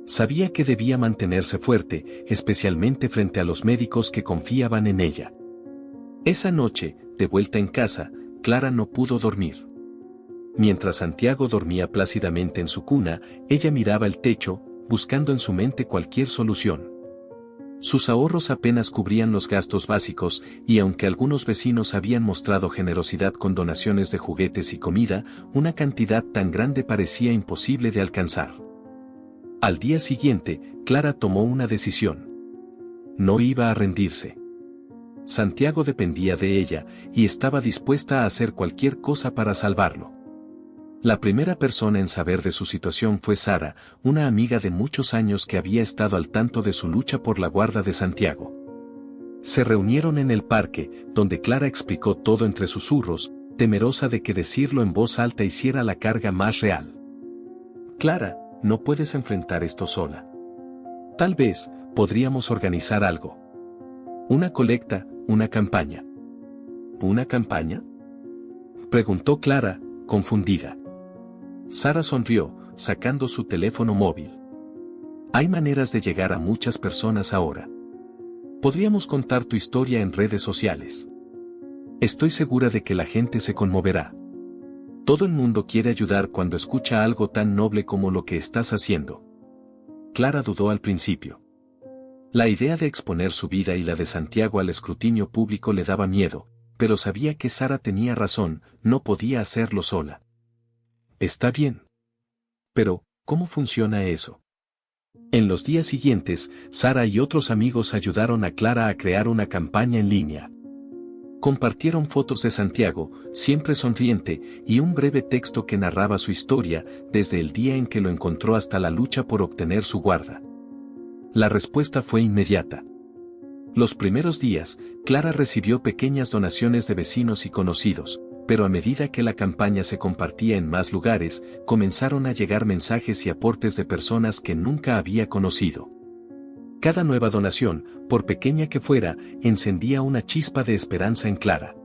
Sabía que debía mantenerse fuerte, especialmente frente a los médicos que confiaban en ella. Esa noche, de vuelta en casa, Clara no pudo dormir. Mientras Santiago dormía plácidamente en su cuna, ella miraba el techo, buscando en su mente cualquier solución. Sus ahorros apenas cubrían los gastos básicos, y aunque algunos vecinos habían mostrado generosidad con donaciones de juguetes y comida, una cantidad tan grande parecía imposible de alcanzar. Al día siguiente, Clara tomó una decisión. No iba a rendirse. Santiago dependía de ella, y estaba dispuesta a hacer cualquier cosa para salvarlo. La primera persona en saber de su situación fue Sara, una amiga de muchos años que había estado al tanto de su lucha por la guarda de Santiago. Se reunieron en el parque, donde Clara explicó todo entre susurros, temerosa de que decirlo en voz alta hiciera la carga más real. Clara, no puedes enfrentar esto sola. Tal vez, podríamos organizar algo. Una colecta, una campaña. ¿Una campaña?, preguntó Clara, confundida. Sara sonrió, sacando su teléfono móvil. Hay maneras de llegar a muchas personas ahora. Podríamos contar tu historia en redes sociales. Estoy segura de que la gente se conmoverá. Todo el mundo quiere ayudar cuando escucha algo tan noble como lo que estás haciendo. Clara dudó al principio. La idea de exponer su vida y la de Santiago al escrutinio público le daba miedo, pero sabía que Sara tenía razón, no podía hacerlo sola. Está bien. Pero, ¿cómo funciona eso? En los días siguientes, Sara y otros amigos ayudaron a Clara a crear una campaña en línea. Compartieron fotos de Santiago, siempre sonriente, y un breve texto que narraba su historia, desde el día en que lo encontró hasta la lucha por obtener su guarda. La respuesta fue inmediata. Los primeros días, Clara recibió pequeñas donaciones de vecinos y conocidos, pero a medida que la campaña se compartía en más lugares, comenzaron a llegar mensajes y aportes de personas que nunca había conocido. Cada nueva donación, por pequeña que fuera, encendía una chispa de esperanza en Clara.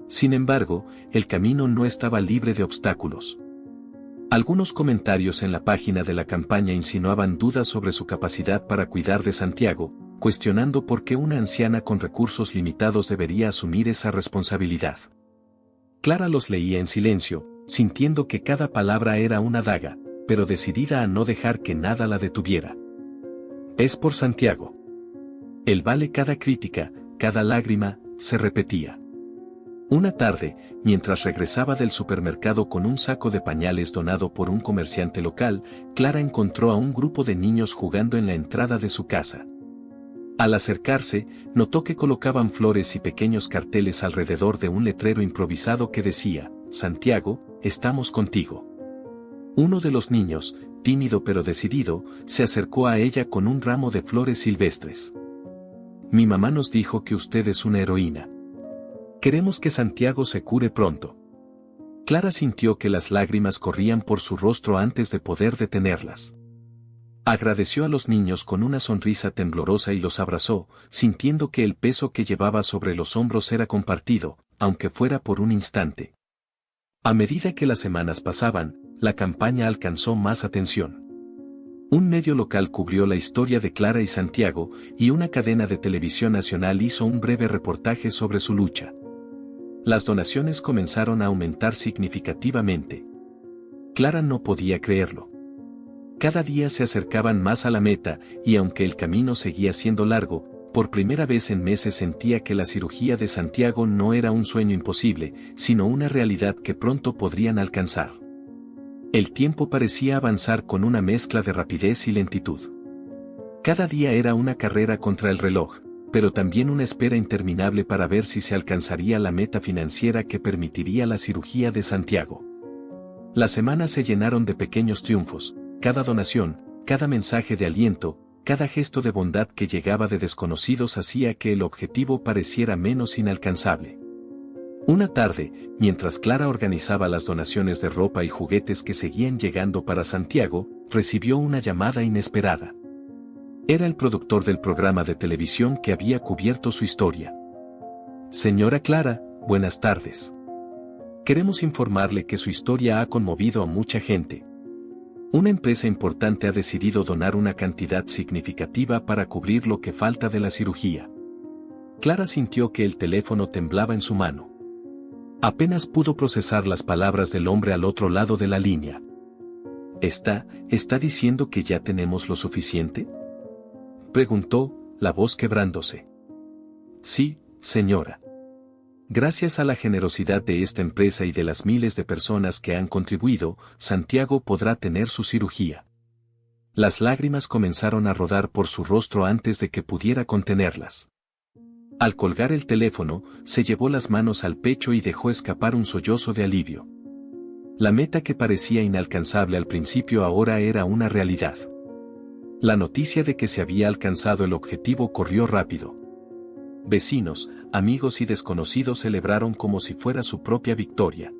Sin embargo, el camino no estaba libre de obstáculos. Algunos comentarios en la página de la campaña insinuaban dudas sobre su capacidad para cuidar de Santiago, cuestionando por qué una anciana con recursos limitados debería asumir esa responsabilidad. Clara los leía en silencio, sintiendo que cada palabra era una daga, pero decidida a no dejar que nada la detuviera. Es por Santiago. Él vale cada crítica, cada lágrima, se repetía. Una tarde, mientras regresaba del supermercado con un saco de pañales donado por un comerciante local, Clara encontró a un grupo de niños jugando en la entrada de su casa. Al acercarse, notó que colocaban flores y pequeños carteles alrededor de un letrero improvisado que decía, Santiago, estamos contigo. Uno de los niños, tímido pero decidido, se acercó a ella con un ramo de flores silvestres. Mi mamá nos dijo que usted es una heroína. Queremos que Santiago se cure pronto. Clara sintió que las lágrimas corrían por su rostro antes de poder detenerlas. Agradeció a los niños con una sonrisa temblorosa y los abrazó, sintiendo que el peso que llevaba sobre los hombros era compartido, aunque fuera por un instante. A medida que las semanas pasaban, la campaña alcanzó más atención. Un medio local cubrió la historia de Clara y Santiago, y una cadena de televisión nacional hizo un breve reportaje sobre su lucha. Las donaciones comenzaron a aumentar significativamente. Clara no podía creerlo. Cada día se acercaban más a la meta, y aunque el camino seguía siendo largo, por primera vez en meses sentía que la cirugía de Santiago no era un sueño imposible, sino una realidad que pronto podrían alcanzar. El tiempo parecía avanzar con una mezcla de rapidez y lentitud. Cada día era una carrera contra el reloj, pero también una espera interminable para ver si se alcanzaría la meta financiera que permitiría la cirugía de Santiago. Las semanas se llenaron de pequeños triunfos. Cada donación, cada mensaje de aliento, cada gesto de bondad que llegaba de desconocidos hacía que el objetivo pareciera menos inalcanzable. Una tarde, mientras Clara organizaba las donaciones de ropa y juguetes que seguían llegando para Santiago, recibió una llamada inesperada. Era el productor del programa de televisión que había cubierto su historia. Señora Clara, buenas tardes. Queremos informarle que su historia ha conmovido a mucha gente. Una empresa importante ha decidido donar una cantidad significativa para cubrir lo que falta de la cirugía. Clara sintió que el teléfono temblaba en su mano. Apenas pudo procesar las palabras del hombre al otro lado de la línea. ¿Está diciendo que ya tenemos lo suficiente?, preguntó, la voz quebrándose. Sí, señora. Gracias a la generosidad de esta empresa y de las miles de personas que han contribuido, Santiago podrá tener su cirugía. Las lágrimas comenzaron a rodar por su rostro antes de que pudiera contenerlas. Al colgar el teléfono, se llevó las manos al pecho y dejó escapar un sollozo de alivio. La meta que parecía inalcanzable al principio ahora era una realidad. La noticia de que se había alcanzado el objetivo corrió rápido. Vecinos, amigos y desconocidos celebraron como si fuera su propia victoria.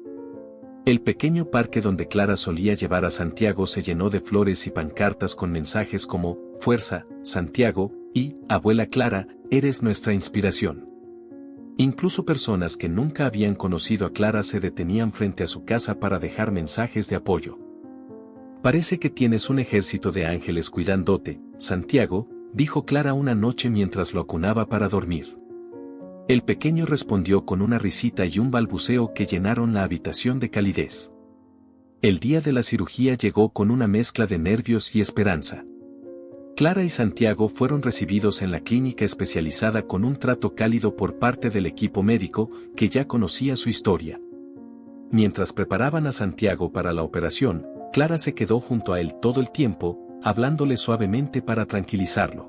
El pequeño parque donde Clara solía llevar a Santiago se llenó de flores y pancartas con mensajes como, Fuerza, Santiago, y, Abuela Clara, eres nuestra inspiración. Incluso personas que nunca habían conocido a Clara se detenían frente a su casa para dejar mensajes de apoyo. Parece que tienes un ejército de ángeles cuidándote, Santiago, dijo Clara una noche mientras lo acunaba para dormir. El pequeño respondió con una risita y un balbuceo que llenaron la habitación de calidez. El día de la cirugía llegó con una mezcla de nervios y esperanza. Clara y Santiago fueron recibidos en la clínica especializada con un trato cálido por parte del equipo médico, que ya conocía su historia. Mientras preparaban a Santiago para la operación, Clara se quedó junto a él todo el tiempo, hablándole suavemente para tranquilizarlo.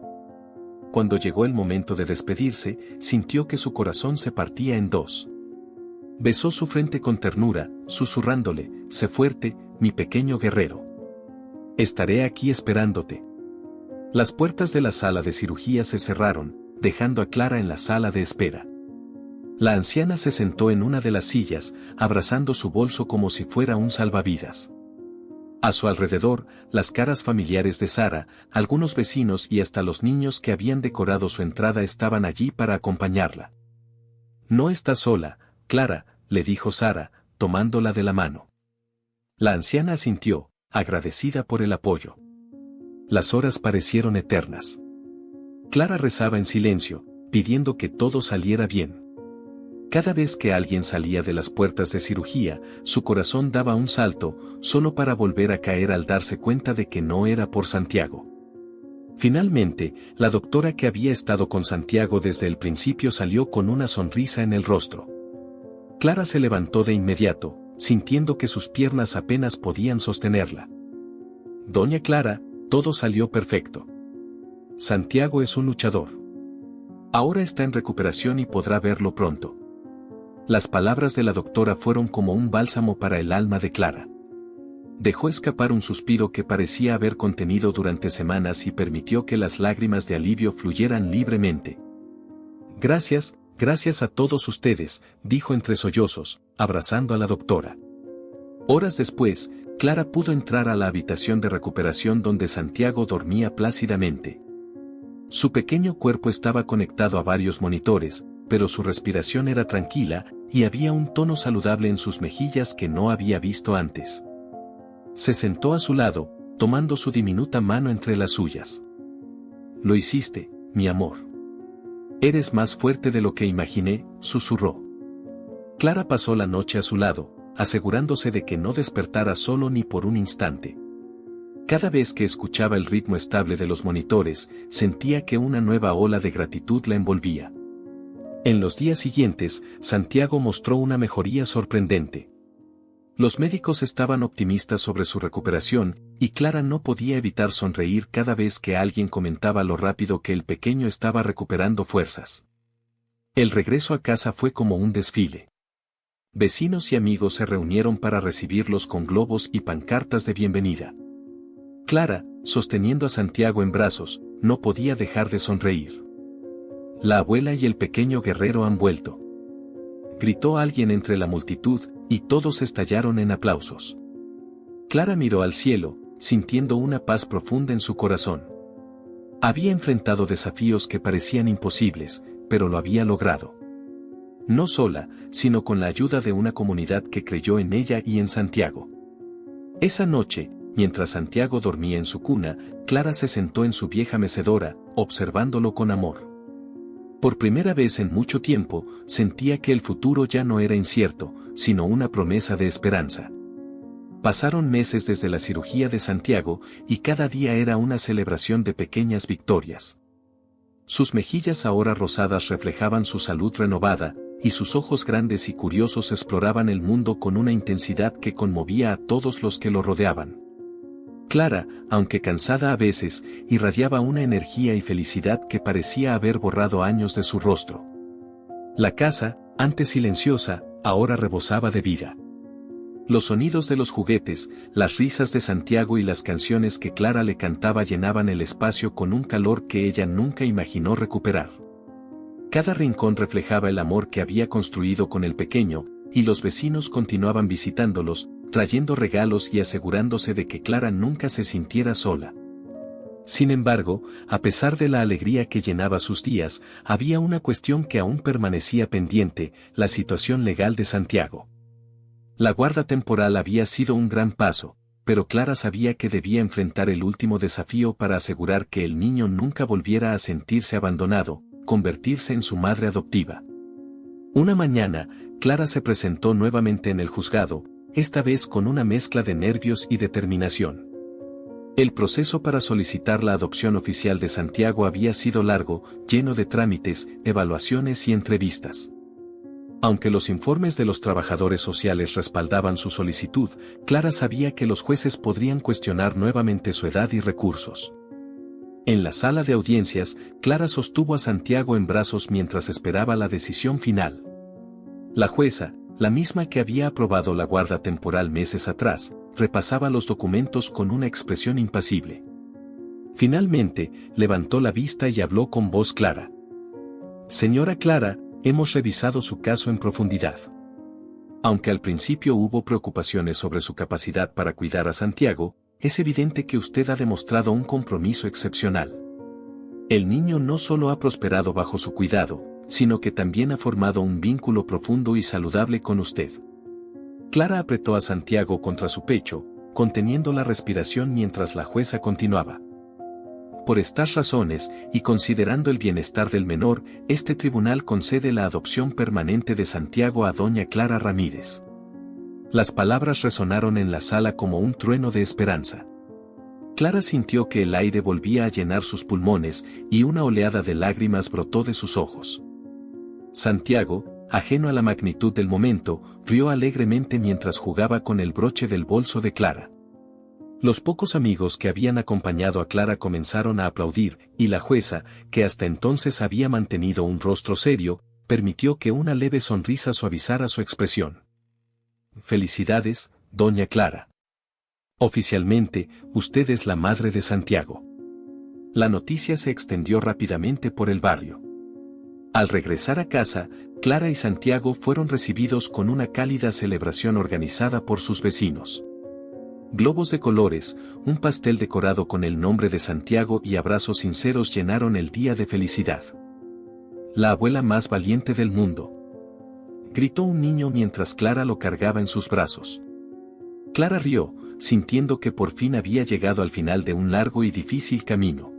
Cuando llegó el momento de despedirse, sintió que su corazón se partía en dos. Besó su frente con ternura, susurrándole, sé fuerte, mi pequeño guerrero. Estaré aquí esperándote. Las puertas de la sala de cirugía se cerraron, dejando a Clara en la sala de espera. La anciana se sentó en una de las sillas, abrazando su bolso como si fuera un salvavidas. A su alrededor, las caras familiares de Sara, algunos vecinos y hasta los niños que habían decorado su entrada estaban allí para acompañarla. No estás sola, Clara, le dijo Sara, tomándola de la mano. La anciana asintió, agradecida por el apoyo. Las horas parecieron eternas. Clara rezaba en silencio, pidiendo que todo saliera bien. Cada vez que alguien salía de las puertas de cirugía, su corazón daba un salto, solo para volver a caer al darse cuenta de que no era por Santiago. Finalmente, la doctora que había estado con Santiago desde el principio salió con una sonrisa en el rostro. Clara se levantó de inmediato, sintiendo que sus piernas apenas podían sostenerla. Doña Clara, todo salió perfecto. Santiago es un luchador. Ahora está en recuperación y podrá verlo pronto. Las palabras de la doctora fueron como un bálsamo para el alma de Clara. Dejó escapar un suspiro que parecía haber contenido durante semanas y permitió que las lágrimas de alivio fluyeran libremente. Gracias, gracias a todos ustedes, dijo entre sollozos, abrazando a la doctora. Horas después, Clara pudo entrar a la habitación de recuperación donde Santiago dormía plácidamente. Su pequeño cuerpo estaba conectado a varios monitores, pero su respiración era tranquila, y había un tono saludable en sus mejillas que no había visto antes. Se sentó a su lado, tomando su diminuta mano entre las suyas. Lo hiciste, mi amor. Eres más fuerte de lo que imaginé, susurró. Clara pasó la noche a su lado, asegurándose de que no despertara solo ni por un instante. Cada vez que escuchaba el ritmo estable de los monitores, sentía que una nueva ola de gratitud la envolvía. En los días siguientes, Santiago mostró una mejoría sorprendente. Los médicos estaban optimistas sobre su recuperación, y Clara no podía evitar sonreír cada vez que alguien comentaba lo rápido que el pequeño estaba recuperando fuerzas. El regreso a casa fue como un desfile. Vecinos y amigos se reunieron para recibirlos con globos y pancartas de bienvenida. Clara, sosteniendo a Santiago en brazos, no podía dejar de sonreír. La abuela y el pequeño guerrero han vuelto. Gritó alguien entre la multitud, y todos estallaron en aplausos. Clara miró al cielo, sintiendo una paz profunda en su corazón. Había enfrentado desafíos que parecían imposibles, pero lo había logrado. No sola, sino con la ayuda de una comunidad que creyó en ella y en Santiago. Esa noche, mientras Santiago dormía en su cuna, Clara se sentó en su vieja mecedora, observándolo con amor. Por primera vez en mucho tiempo, sentía que el futuro ya no era incierto, sino una promesa de esperanza. Pasaron meses desde la cirugía de Santiago, y cada día era una celebración de pequeñas victorias. Sus mejillas ahora rosadas reflejaban su salud renovada, y sus ojos grandes y curiosos exploraban el mundo con una intensidad que conmovía a todos los que lo rodeaban. Clara, aunque cansada a veces, irradiaba una energía y felicidad que parecía haber borrado años de su rostro. La casa, antes silenciosa, ahora rebosaba de vida. Los sonidos de los juguetes, las risas de Santiago y las canciones que Clara le cantaba llenaban el espacio con un calor que ella nunca imaginó recuperar. Cada rincón reflejaba el amor que había construido con el pequeño, y los vecinos continuaban visitándolos, trayendo regalos y asegurándose de que Clara nunca se sintiera sola. Sin embargo, a pesar de la alegría que llenaba sus días, había una cuestión que aún permanecía pendiente: la situación legal de Santiago. La guarda temporal había sido un gran paso, pero Clara sabía que debía enfrentar el último desafío para asegurar que el niño nunca volviera a sentirse abandonado, convertirse en su madre adoptiva. Una mañana, Clara se presentó nuevamente en el juzgado, esta vez con una mezcla de nervios y determinación. El proceso para solicitar la adopción oficial de Santiago había sido largo, lleno de trámites, evaluaciones y entrevistas. Aunque los informes de los trabajadores sociales respaldaban su solicitud, Clara sabía que los jueces podrían cuestionar nuevamente su edad y recursos. En la sala de audiencias, Clara sostuvo a Santiago en brazos mientras esperaba la decisión final. La jueza, la misma que había aprobado la guarda temporal meses atrás, repasaba los documentos con una expresión impasible. Finalmente, levantó la vista y habló con voz clara. Señora Clara, hemos revisado su caso en profundidad. Aunque al principio hubo preocupaciones sobre su capacidad para cuidar a Santiago, es evidente que usted ha demostrado un compromiso excepcional. El niño no solo ha prosperado bajo su cuidado, sino que también ha formado un vínculo profundo y saludable con usted. Clara apretó a Santiago contra su pecho, conteniendo la respiración mientras la jueza continuaba. Por estas razones, y considerando el bienestar del menor, este tribunal concede la adopción permanente de Santiago a doña Clara Ramírez. Las palabras resonaron en la sala como un trueno de esperanza. Clara sintió que el aire volvía a llenar sus pulmones, y una oleada de lágrimas brotó de sus ojos. Santiago, ajeno a la magnitud del momento, rió alegremente mientras jugaba con el broche del bolso de Clara. Los pocos amigos que habían acompañado a Clara comenzaron a aplaudir, y la jueza, que hasta entonces había mantenido un rostro serio, permitió que una leve sonrisa suavizara su expresión. «Felicidades, doña Clara. Oficialmente, usted es la madre de Santiago». La noticia se extendió rápidamente por el barrio. Al regresar a casa, Clara y Santiago fueron recibidos con una cálida celebración organizada por sus vecinos. Globos de colores, un pastel decorado con el nombre de Santiago y abrazos sinceros llenaron el día de felicidad. «La abuela más valiente del mundo», gritó un niño mientras Clara lo cargaba en sus brazos. Clara rió, sintiendo que por fin había llegado al final de un largo y difícil camino.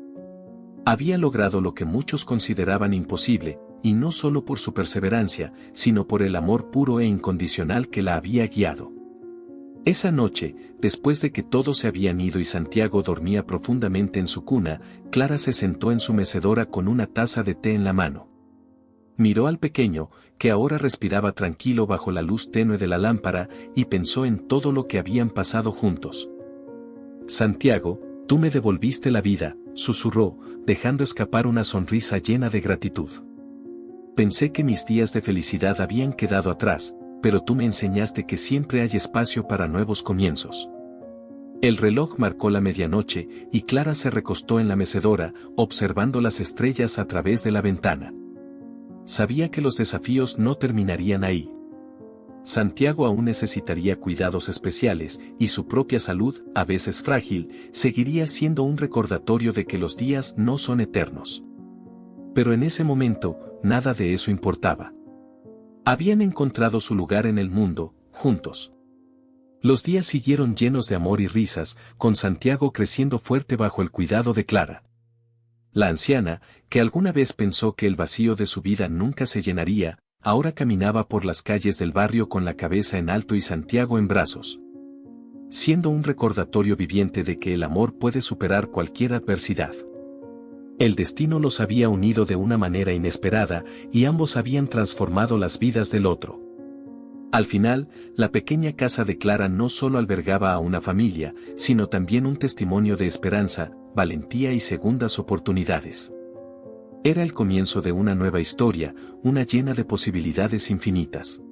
Había logrado lo que muchos consideraban imposible, y no solo por su perseverancia, sino por el amor puro e incondicional que la había guiado. Esa noche, después de que todos se habían ido y Santiago dormía profundamente en su cuna, Clara se sentó en su mecedora con una taza de té en la mano. Miró al pequeño, que ahora respiraba tranquilo bajo la luz tenue de la lámpara, y pensó en todo lo que habían pasado juntos. «Santiago, tú me devolviste la vida», susurró, dejando escapar una sonrisa llena de gratitud. «Pensé que mis días de felicidad habían quedado atrás, pero tú me enseñaste que siempre hay espacio para nuevos comienzos». El reloj marcó la medianoche, y Clara se recostó en la mecedora, observando las estrellas a través de la ventana. Sabía que los desafíos no terminarían ahí. Santiago aún necesitaría cuidados especiales, y su propia salud, a veces frágil, seguiría siendo un recordatorio de que los días no son eternos. Pero en ese momento, nada de eso importaba. Habían encontrado su lugar en el mundo, juntos. Los días siguieron llenos de amor y risas, con Santiago creciendo fuerte bajo el cuidado de Clara. La anciana, que alguna vez pensó que el vacío de su vida nunca se llenaría, ahora caminaba por las calles del barrio con la cabeza en alto y Santiago en brazos, siendo un recordatorio viviente de que el amor puede superar cualquier adversidad. El destino los había unido de una manera inesperada, y ambos habían transformado las vidas del otro. Al final, la pequeña casa de Clara no solo albergaba a una familia, sino también un testimonio de esperanza, valentía y segundas oportunidades. Era el comienzo de una nueva historia, una llena de posibilidades infinitas.